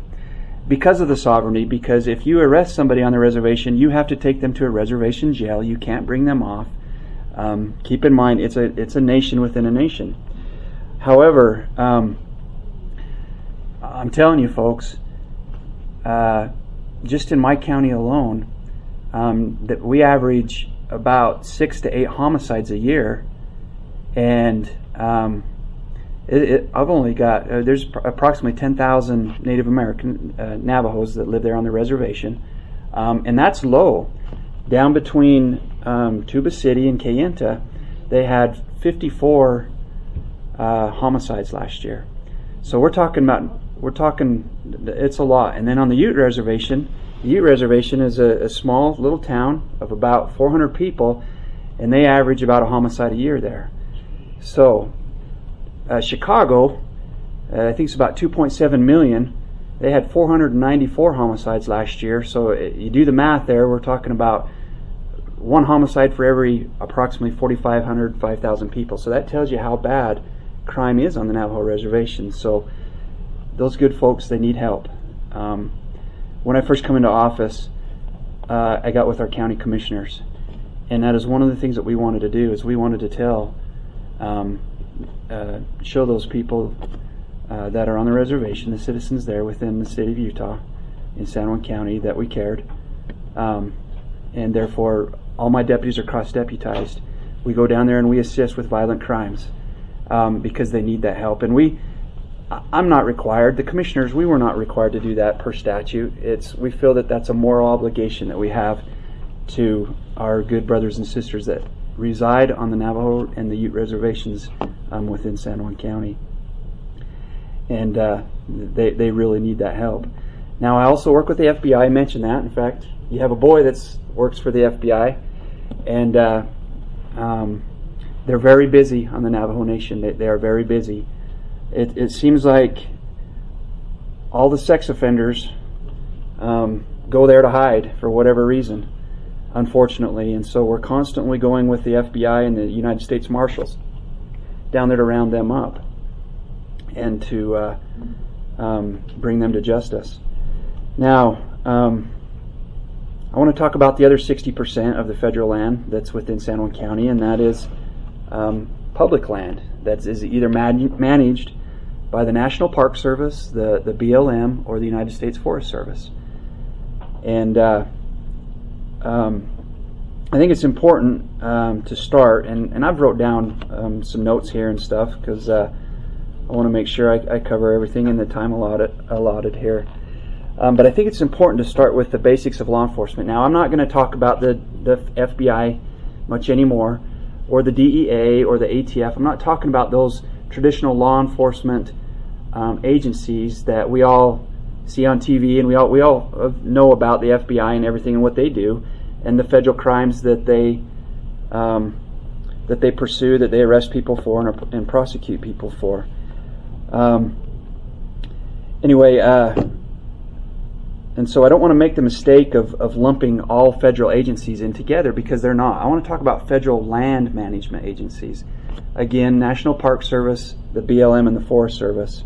because of the sovereignty. Because if you arrest somebody on the reservation, you have to take them to a reservation jail. You can't bring them off. Keep in mind, it's a nation within a nation. However, I'm telling you folks, just in my county alone, that we average about 6 to 8 homicides a year, and I've only got there's approximately 10,000 Native American Navajos that live there on the reservation, and that's low. Down between Tuba City and Kayenta, they had 54 homicides last year. So we're talking it's a lot. And then on the Ute Reservation, the Ute Reservation is a small little town of about 400 people, and they average about a homicide a year there. So Chicago, I think it's about 2.7 million. They had 494 homicides last year. So you do the math there, we're talking about one homicide for every approximately 4,500, 5,000 people. So that tells you how bad crime is on the Navajo Reservation. So those good folks, they need help. When I first come into office, I got with our county commissioners, and that is one of the things that we wanted to do, is we wanted to show those people that are on the reservation, the citizens there within the state of Utah, in San Juan County, that we cared. And therefore, all my deputies are cross-deputized. We go down there and we assist with violent crimes because they need that help. And I'm not required, the commissioners, we were not required to do that per statute. We feel that that's a moral obligation that we have to our good brothers and sisters that reside on the Navajo and the Ute reservations within San Juan County. And they really need that help. Now, I also work with the FBI. I mentioned that. In fact, you have a boy that works for the FBI, and they're very busy on the Navajo Nation. They are very busy. It seems like all the sex offenders go there to hide for whatever reason, unfortunately. And so we're constantly going with the FBI and the United States Marshals down there to round them up and to bring them to justice. Now, I want to talk about the other 60% of the federal land that's within San Juan County, and that is public land that is either managed by the National Park Service, the BLM, or the United States Forest Service. And I think it's important to start, and I've wrote down some notes here and stuff because I want to make sure I cover everything in the time allotted here. But I think it's important to start with the basics of law enforcement. Now, I'm not going to talk about the FBI much anymore, or the DEA or the ATF. I'm not talking about those traditional law enforcement agencies that we all see on TV, and we all know about the FBI and everything and what they do, and the federal crimes that they pursue, that they arrest people for and prosecute people for. And so I don't want to make the mistake of lumping all federal agencies in together, because they're not. I want to talk about federal land management agencies. Again, National Park Service, the BLM, and the Forest Service.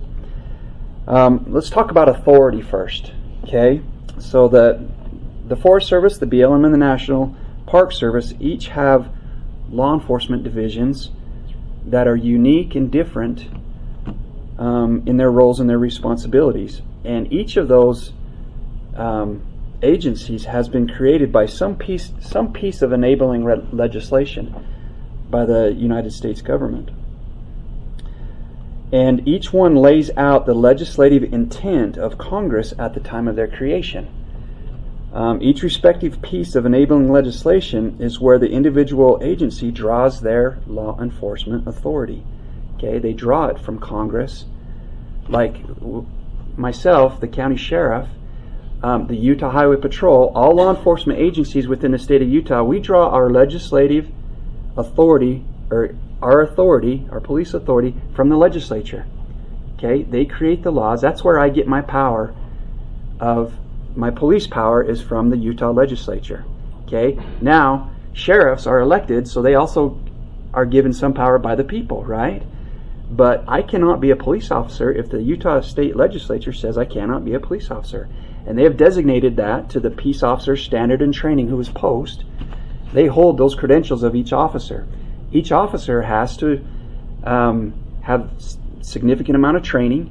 Let's talk about authority first. Okay, so the Forest Service, the BLM, and the National Park Service each have law enforcement divisions that are unique and different in their roles and their responsibilities. And each of those agencies has been created by some piece of enabling legislation by the United States government. And each one lays out the legislative intent of Congress at the time of their creation. Each respective piece of enabling legislation is where the individual agency draws their law enforcement authority. Okay, they draw it from Congress. Like myself, the county sheriff, the Utah Highway Patrol, all law enforcement agencies within the state of Utah, we draw our legislative authority, or our police authority, from the legislature. Okay, they create the laws. That's where I get my power my police power is from the Utah legislature. Okay, now sheriffs are elected, so they also are given some power by the people, right? But I cannot be a police officer if the Utah State Legislature says I cannot be a police officer. And they have designated that to the Peace Officer Standard and Training, who is post. they hold those credentials of each officer. Each officer has to have significant amount of training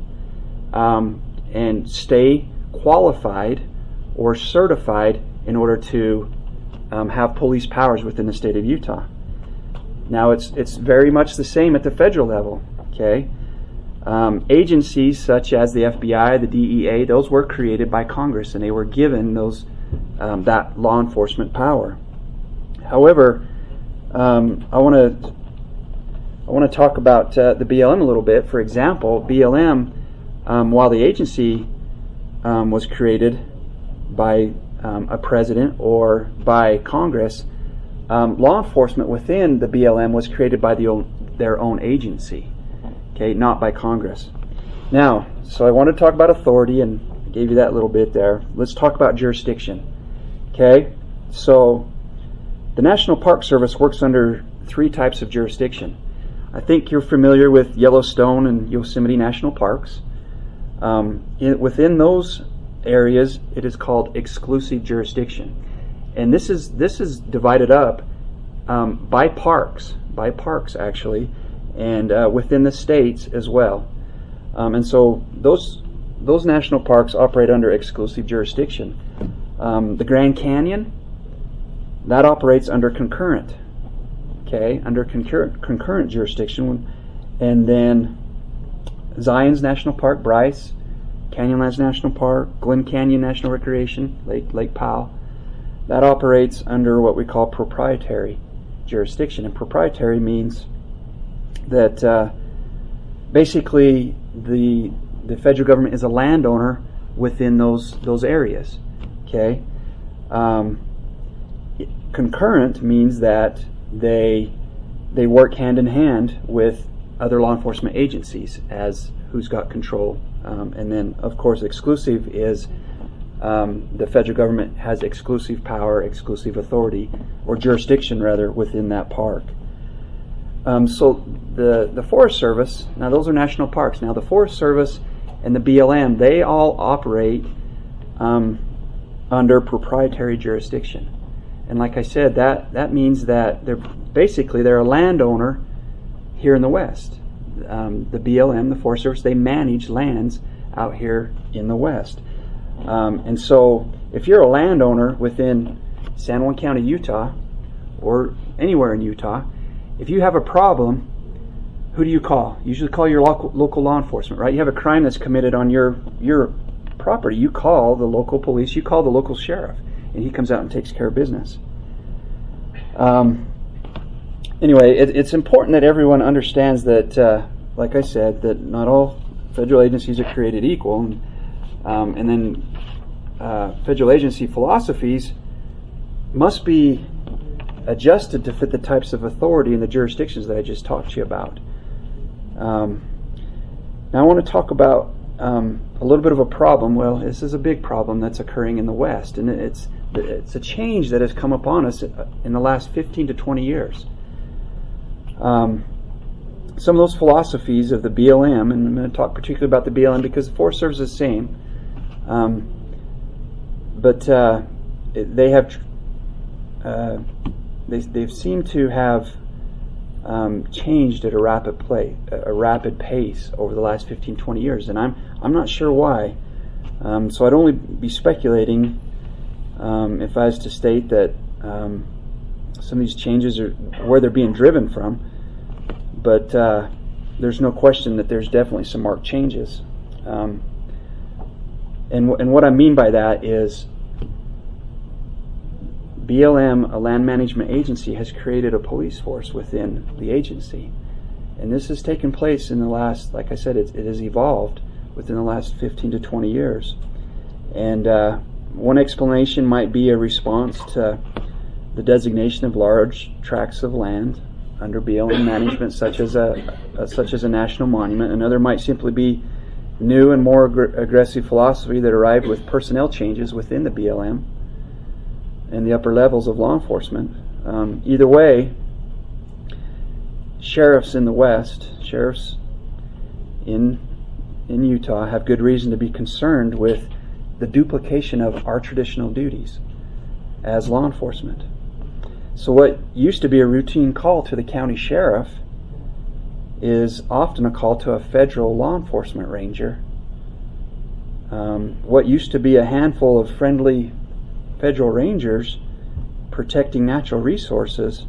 and stay qualified or certified in order to have police powers within the state of Utah. Now it's very much the same at the federal level. Okay, agencies such as the FBI, the DEA, those were created by Congress, and they were given those that law enforcement power. However, I want to talk about the BLM a little bit. For example, BLM, while the agency was created by a president or by Congress, law enforcement within the BLM was created by their own agency, okay, not by Congress. Now, so I want to talk about authority, and I gave you that little bit there. Let's talk about jurisdiction. Okay, so the National Park Service works under 3 types of jurisdiction. I think you're familiar with Yellowstone and Yosemite National Parks. Within those areas, it is called exclusive jurisdiction, and this is divided up by parks actually, and within the states as well. And so those national parks operate under exclusive jurisdiction. The Grand Canyon, that operates under concurrent, okay, under concurrent jurisdiction, and then Zion's National Park, Bryce, Canyonlands National Park, Glen Canyon National Recreation, Lake Powell, that operates under what we call proprietary jurisdiction. And proprietary means that basically the federal government is a landowner within those areas. Okay. Concurrent means that they work hand in hand with other law enforcement agencies as who's got control. And then, of course, exclusive is the federal government has exclusive power, exclusive authority, or jurisdiction rather, within that park. So the Forest Service, now those are national parks. Now the Forest Service and the BLM, they all operate under proprietary jurisdiction. And like I said, that means that they're a landowner here in the West. The BLM, the Forest Service, they manage lands out here in the West. And so if you're a landowner within San Juan County, Utah, or anywhere in Utah, if you have a problem, who do you call? You usually call your local law enforcement, right? You have a crime that's committed on your property. You call the local police, you call the local sheriff, and he comes out and takes care of business. Anyway, it's important that everyone understands that, like I said, that not all federal agencies are created equal, and then federal agency philosophies must be adjusted to fit the types of authority and the jurisdictions that I just talked to you about. Now I want to talk about a little bit of a problem. Well, this is a big problem that's occurring in the West, and it's a change that has come upon us in the last 15 to 20 years. Some of those philosophies of the BLM, and I'm going to talk particularly about the BLM because the Forest Service is the same, but they have they've seemed to have changed at a rapid pace over the last 15-20 years, and I'm not sure why. So I'd only be speculating if I was to state that some of these changes are where they're being driven from, but there's no question that there's definitely some marked changes. And what I mean by that is BLM, a land management agency, has created a police force within the agency. And this has taken place in the last, like I said, it has evolved within the last 15 to 20 years. And one explanation might be a response to the designation of large tracts of land under BLM management, such as a national monument. Another might simply be new and more aggressive philosophy that arrived with personnel changes within the BLM and the upper levels of law enforcement. Either way, sheriffs in the West, sheriffs in Utah, have good reason to be concerned with the duplication of our traditional duties as law enforcement. So what used to be a routine call to the county sheriff is often a call to a federal law enforcement ranger. What used to be a handful of friendly federal rangers protecting natural resources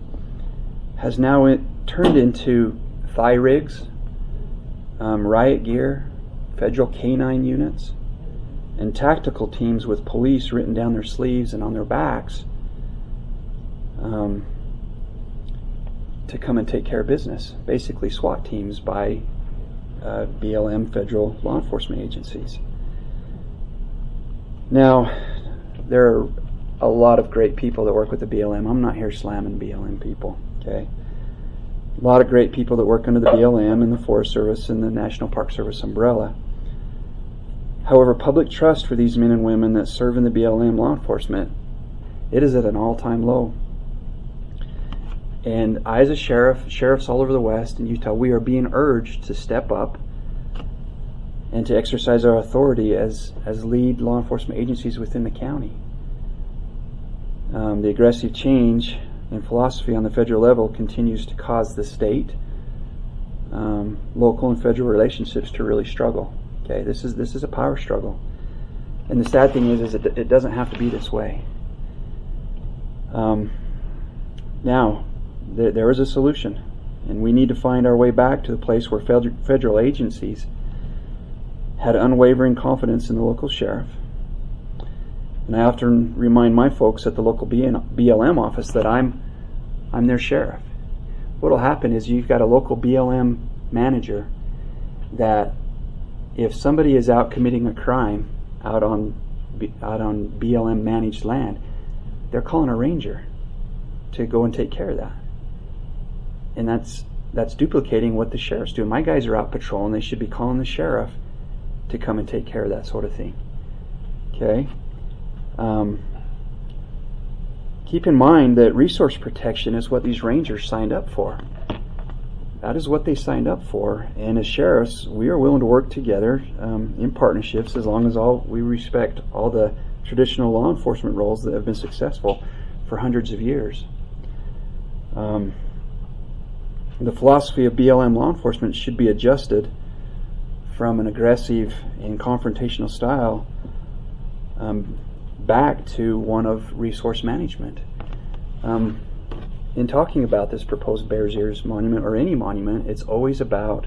has now turned into thigh rigs, riot gear, federal canine units, and tactical teams with police written down their sleeves and on their backs to come and take care of business. Basically SWAT teams by BLM federal law enforcement agencies. Now, there are a lot of great people that work with the BLM. I'm not here slamming BLM people, okay? A lot of great people that work under the BLM and the Forest Service and the National Park Service umbrella. However, public trust for these men and women that serve in the BLM law enforcement, it is at an all-time low. And I, as a sheriffs all over the West and Utah, we are being urged to step up and to exercise our authority as lead law enforcement agencies within the county. The aggressive change in philosophy on the federal level continues to cause the state, local and federal relationships to really struggle. Okay, this is a power struggle, and the sad thing is it doesn't have to be this way. Now, there is a solution, and we need to find our way back to the place where federal agencies had unwavering confidence in the local sheriff. And I often remind my folks at the local BLM office that I'm their sheriff. What will happen is you've got a local BLM manager that if somebody is out committing a crime out on BLM managed land, they're calling a ranger to go and take care of that. And that's duplicating what the sheriffs do. My guys are out patrolling, they should be calling the sheriff to come and take care of that sort of thing. Okay? Keep in mind that resource protection is what these rangers signed up for. That is what they signed up for, and as sheriffs, we are willing to work together in partnerships as long as we respect all the traditional law enforcement roles that have been successful for hundreds of years. The philosophy of BLM law enforcement should be adjusted from an aggressive and confrontational style back to one of resource management. In talking about this proposed Bears Ears monument or any monument, it's always about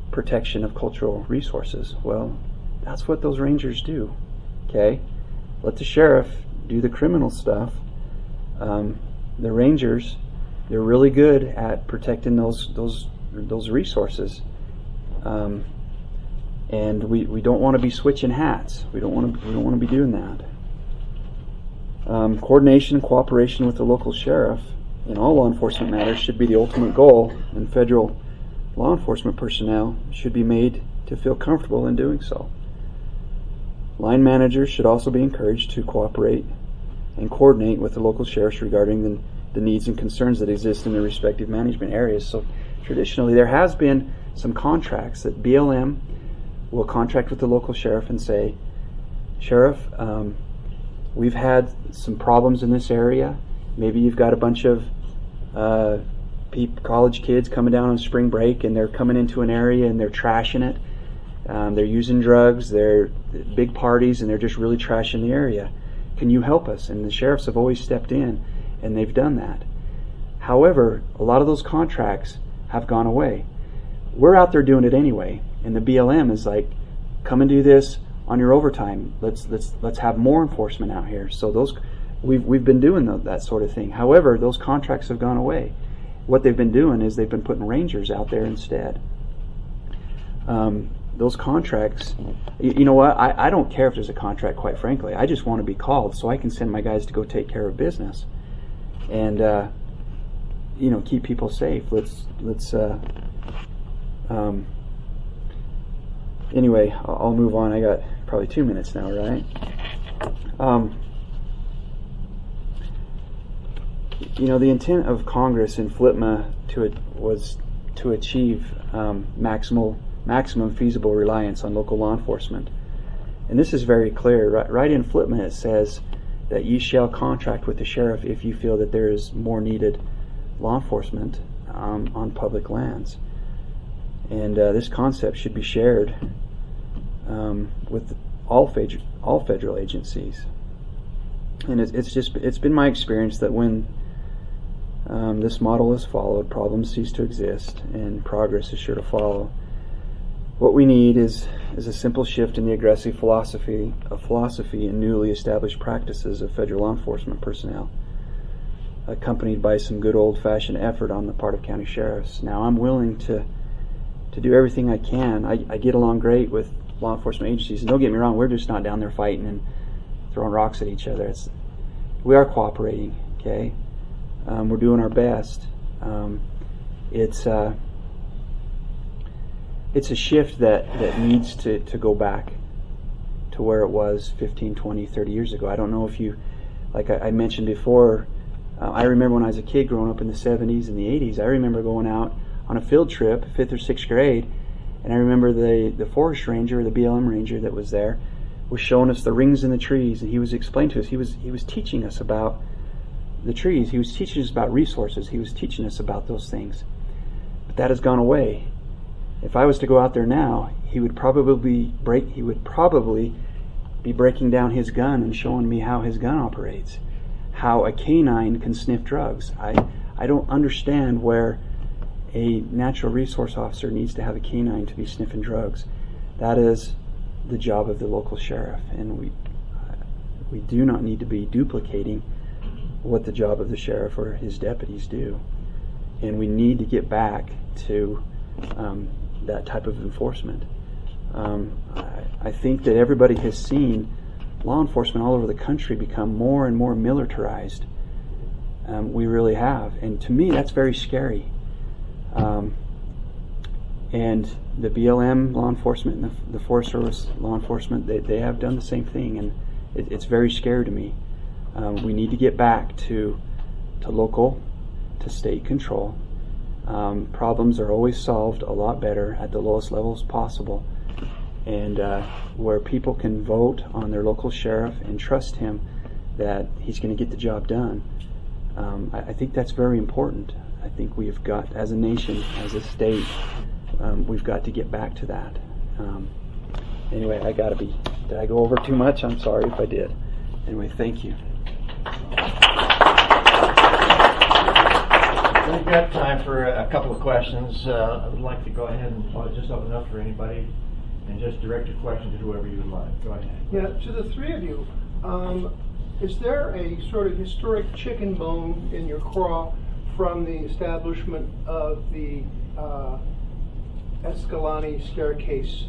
protection of cultural resources. Well, that's what those rangers do. Okay? Let the sheriff do the criminal stuff. The rangers, they're really good at protecting those resources. And we don't want to be switching hats. We don't want to be doing that. Coordination and cooperation with the local sheriff in all law enforcement matters should be the ultimate goal, and federal law enforcement personnel should be made to feel comfortable in doing so. Line managers should also be encouraged to cooperate and coordinate with the local sheriffs regarding the needs and concerns that exist in their respective management areas. So traditionally there has been some contracts that BLM will contract with the local sheriff and say, Sheriff, we've had some problems in this area. Maybe you've got a bunch of college kids coming down on spring break and they're coming into an area and they're trashing it. They're using drugs, they're big parties, and they're just really trashing the area. Can you help us? And the sheriffs have always stepped in and they've done that. However, a lot of those contracts have gone away. We're out there doing it anyway, and the BLM is like, come and do this on your overtime. Let's have more enforcement out here. So we've been doing that sort of thing. However, those contracts have gone away. What they've been doing is they've been putting rangers out there instead. Those contracts, you know what? I don't care if there's a contract, quite frankly. I just want to be called so I can send my guys to go take care of business and keep people safe. Anyway, I'll move on. I got probably 2 minutes now, right? The intent of Congress in FLTMA was to achieve maximum feasible reliance on local law enforcement. And this is very clear. Right in FLTMA it says that ye shall contract with the sheriff if you feel that there is more needed law enforcement on public lands. And this concept should be shared with all federal agencies. And it's been my experience that when this model is followed, problems cease to exist, and progress is sure to follow. What we need is a simple shift in the aggressive philosophy and newly established practices of federal law enforcement personnel, accompanied by some good old-fashioned effort on the part of county sheriffs. Now, I'm willing to do everything I can. I get along great with law enforcement agencies, and don't get me wrong, we're just not down there fighting and throwing rocks at each other. We are cooperating, okay? We're doing our best. It's a shift that needs to go back to where it was 15, 20, 30 years ago. I don't know if you, like I mentioned before, I remember when I was a kid growing up in the 70s and the 80s, I remember going out on a field trip, 5th or 6th grade, and I remember the forest ranger, or the BLM ranger that was there, was showing us the rings in the trees, and he was explaining to us, he was teaching us about the trees, he was teaching us about resources, he was teaching us about those things. But that has gone away. If I was to go out there now, he would probably be breaking down his gun and showing me how his gun operates, how a canine can sniff drugs. I don't understand where a natural resource officer needs to have a canine to be sniffing drugs. That is the job of the local sheriff, and we do not need to be duplicating what the job of the sheriff or his deputies do. And we need to get back to that type of enforcement. I think that everybody has seen law enforcement all over the country become more and more militarized. We really have, and to me that's very scary. And the BLM law enforcement and the Forest Service law enforcement, they have done the same thing, and it's very scary to me. We need to get back to local, to state control. Problems are always solved a lot better at the lowest levels possible, and where people can vote on their local sheriff and trust him that he's going to get the job done. I think that's very important. I think we've got, as a nation, as a state, we've got to get back to that. Anyway, did I go over too much? I'm sorry if I did. Anyway, thank you. We've got time for a couple of questions. I would like to go ahead and just open up for anybody and just direct your question to whoever you would like. Go ahead. Yeah, to the three of you, is there a sort of historic chicken bone in your craw from the establishment of the Escalante Staircase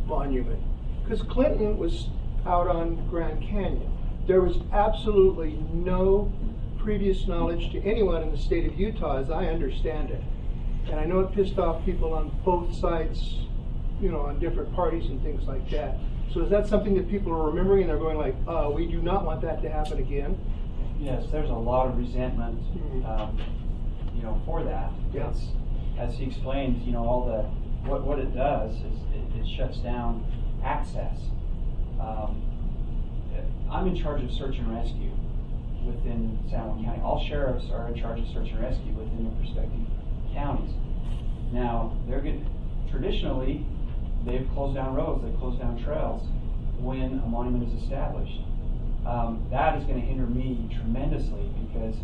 Monument? Because Clinton was out on Grand Canyon. There was absolutely no previous knowledge to anyone in the state of Utah, as I understand it. And I know it pissed off people on both sides, on different parties and things like that. So is that something that people are remembering and they're going like, we do not want that to happen again? Yes, there's a lot of resentment, for that. Yeah. As he explained, all what it does is it shuts down access. I'm in charge of search and rescue within San Juan County. All sheriffs are in charge of search and rescue within their respective counties. Now, traditionally, they've closed down roads, they've closed down trails when a monument is established. That is going to hinder me tremendously, because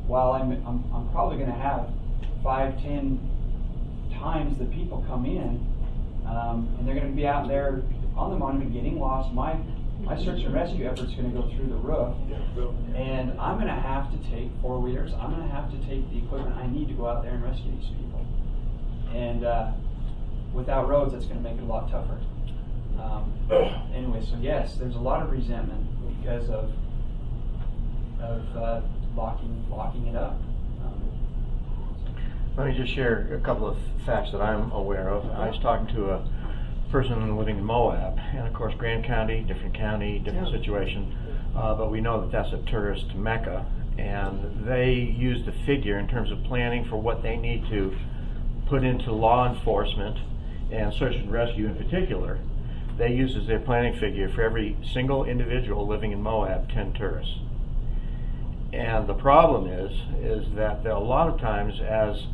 while I'm probably going to have 5-10 times the people come in, and they're going to be out there on the monument getting lost, my search and rescue effort's going to go through the roof, and I'm going to have to take four-wheelers. I'm going to have to take the equipment I need to go out there and rescue these people. And without roads, that's going to make it a lot tougher. Anyway, so yes, there's a lot of resentment because of locking it up. Let me just share a couple of facts that I'm aware of. I was talking to a person living in Moab, and of course Grand County, different situation, but we know that that's a tourist mecca, and they use the figure in terms of planning for what they need to put into law enforcement and search and rescue in particular. they use as their planning figure for every single individual living in Moab, 10 tourists. And the problem is that a lot of times as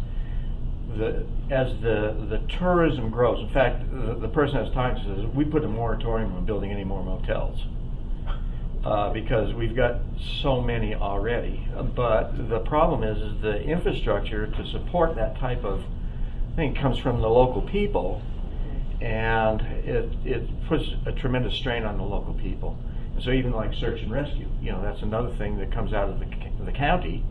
the tourism grows, in fact, the person I was talking to says, we put a moratorium on building any more motels because we've got so many already. But the problem is the infrastructure to support that type of thing comes from the local people, and it puts a tremendous strain on the local people. And so even like search and rescue, that's another thing that comes out of the county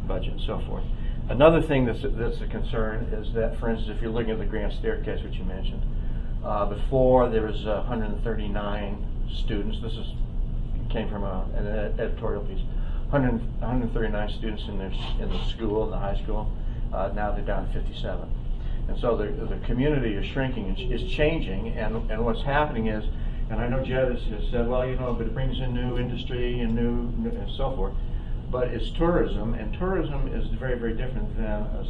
budget and so forth. Another thing that's a concern is that, for instance, if you're looking at the grand staircase, which you mentioned, before there was 139 students. This came from an editorial piece. 139 students in the school, in the high school. Now they're down to 57. And so the community is shrinking and is changing, and what's happening is, and I know Jed has said, well, but it brings in new industry and new and so forth. But it's tourism, and tourism is very, very different than a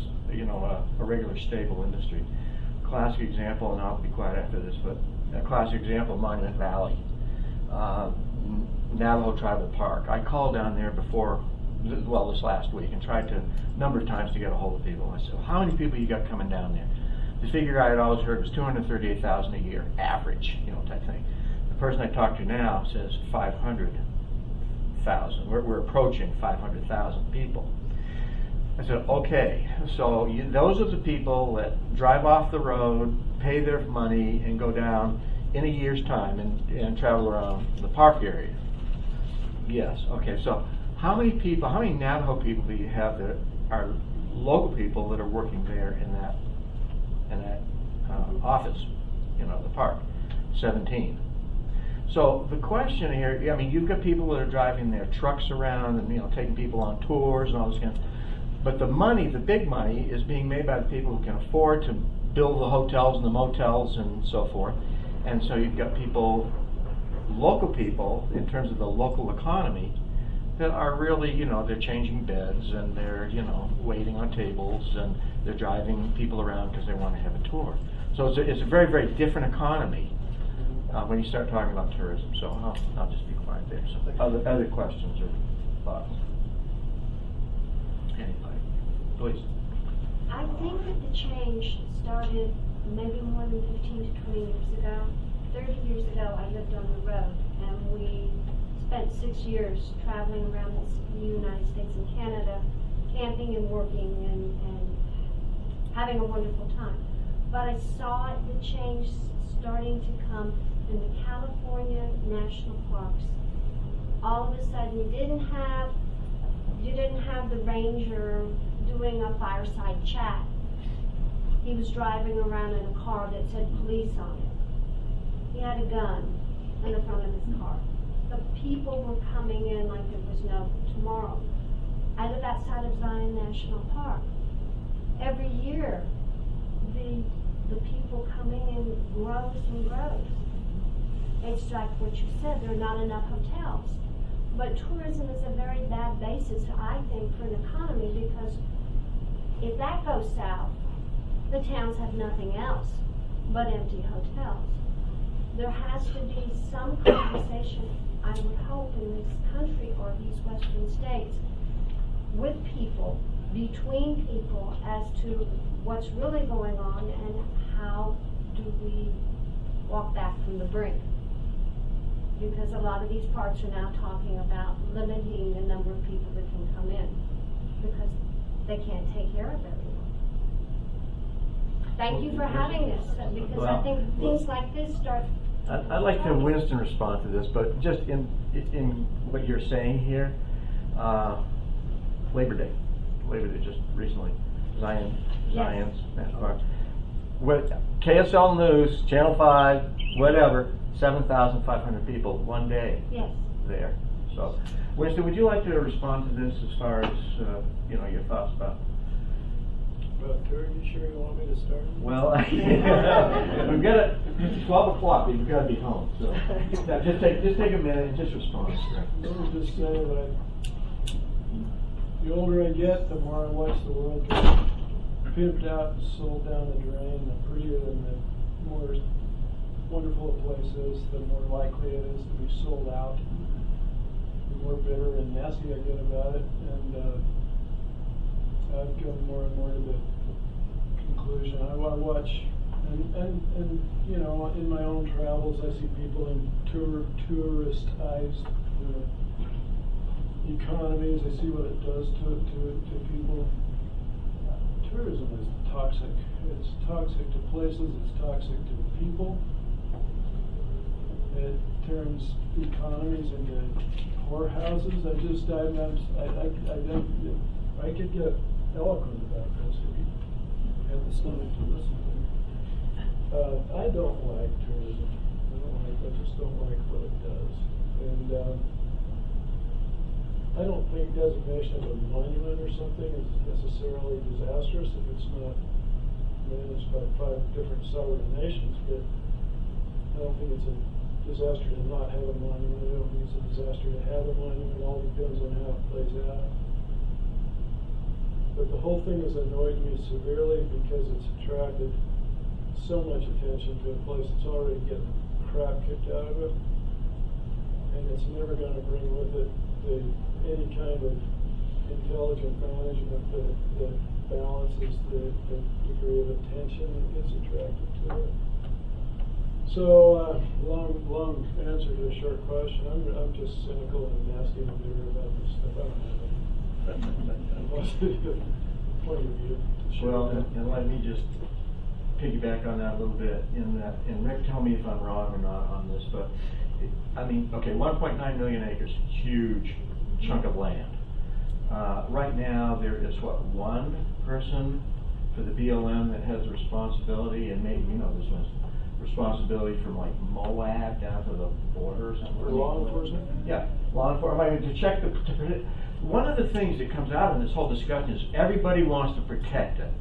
regular stable industry. Classic example, and I'll be quiet after this, but a classic example, Monument Valley, Navajo Tribal Park. I called down there this last week, and tried to a number of times to get a hold of people. I said, well, how many people you got coming down there? The figure I had always heard was 238,000 a year, average, type thing. The person I talked to now says 500,000. We're approaching 500,000 people. I said, okay, so those are the people that drive off the road, pay their money, and go down in a year's time and travel around the park area. Yes, okay, so how many Navajo people do you have that are local people that are working there in that office, the park? 17. So the question here, you've got people that are driving their trucks around and taking people on tours and all this kind of stuff. But the big money, is being made by the people who can afford to build the hotels and the motels and so forth. And so you've got local people, in terms of the local economy, that are really, they're changing beds and they're, waiting on tables and they're driving people around because they want to have a tour. So it's a very, very different economy when you start talking about tourism. So I'll just be quiet there. So other questions or thoughts? Anybody? Please. I think that the change started maybe more than 15 to 20 years ago. 30 years ago, I lived on the road, and we spent 6 years traveling around the United States and Canada, camping and working and having a wonderful time. But I saw the change starting to come in the California national parks. All of a sudden, you didn't have the ranger doing a fireside chat. He was driving around in a car that said police on it. He had a gun in the front of his car. The people were coming in like there was no tomorrow. I live outside of Zion National Park. Every year, the people coming in grows and grows. It's like what you said, there are not enough hotels. But tourism is a very bad basis, I think, for an economy, because if that goes south, the towns have nothing else but empty hotels. There has to be some conversation, I would hope, in this country or these western states with people, between people, as to what's really going on and how do we walk back from the brink. Because a lot of these parks are now talking about limiting the number of people that can come in because they can't take care of everyone. Thank you for having this, because I think things like this start. I'd like to Winston respond to this, but just in what you're saying here, Labor Day just recently, Zion's National Park. With KSL News, Channel 5, whatever, 7,500 people one day there. So, Winston, would you like to respond to this as far as your thoughts about? Terry, you sure you want me to start? Well, we've got it's 12 o'clock. We've got to be home. So just take a minute and just respond. Let me just say that the older I get, the more I watch the world get pimped out and sold down the drain. The prettier and the more wonderful a place is, the more likely it is to be sold out. The more bitter and nasty I get about it, and I've come more and more to the conclusion. I watch, and you know, in my own travels, I see people in touristized economies. I see what it does to people. Tourism is toxic. It's toxic to places. It's toxic to the people. It turns economies into whorehouses. I could get eloquent about this if you had the stomach to listen to me. I don't like tourism. I just don't like what it does. And I don't think designation of a monument or something is necessarily disastrous if it's not managed by 5 different sovereign nations, but I don't think it's a disaster to not have a monument. I don't think it's a disaster to have a monument. It all depends on how it plays out. But the whole thing has annoyed me severely because it's attracted so much attention to a place that's already getting crap kicked out of it, and it's never going to bring with it any kind of intelligent management that balances the degree of attention that gets attracted to it. So, long answer to a short question. I'm just cynical and nasty and bitter about this stuff. I don't have it. Point of view. Well, and let me just piggyback on that a little bit. And Rick, tell me if I'm wrong or not on this, but I mean, okay, 1.9 million acres, huge chunk of land. Right now, there is one person for the BLM that has the responsibility, and maybe you know this one's responsibility from like Moab down to the border or something. For law enforcement? Yeah, law enforcement. I mean, to check one of the things that comes out of this whole discussion is everybody wants to protect it.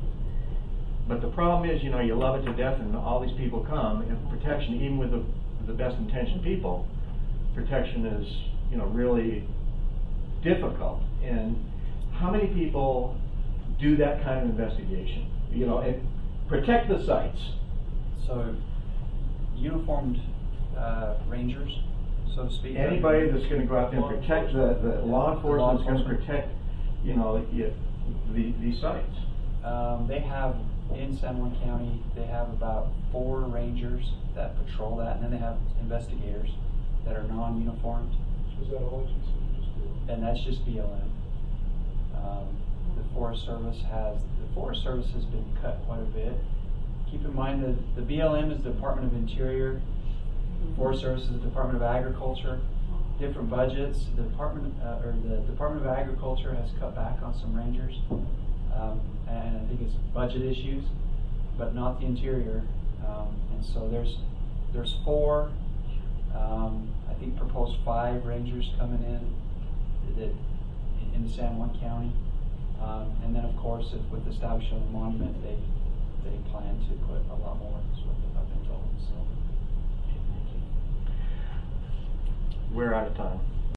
But the problem is, you know, you love it to death and all these people come, and protection, even with the best intentioned people, protection is, you know, really difficult. And how many people do that kind of investigation? You know, and protect the sites. So, uniformed rangers, so to speak. Anybody that's going to go out there and protect the law enforcement is going to protect, you know, these sites. They have, in San Juan County, they have about 4 rangers that patrol that, and then they have investigators that are non-uniformed. Is that all agencies? And that's just BLM. The Forest Service has been cut quite a bit. Keep in mind that the BLM is the Department of Interior, Forest Service is the Department of Agriculture, different budgets. The Department of Agriculture has cut back on some rangers, and I think it's budget issues, but not the Interior. And so there's 4. I think proposed 5 rangers coming in the San Juan County, and then of course, with the establishment of the monument, they plan to put a lot more. Is what I've been told. So we're out of time.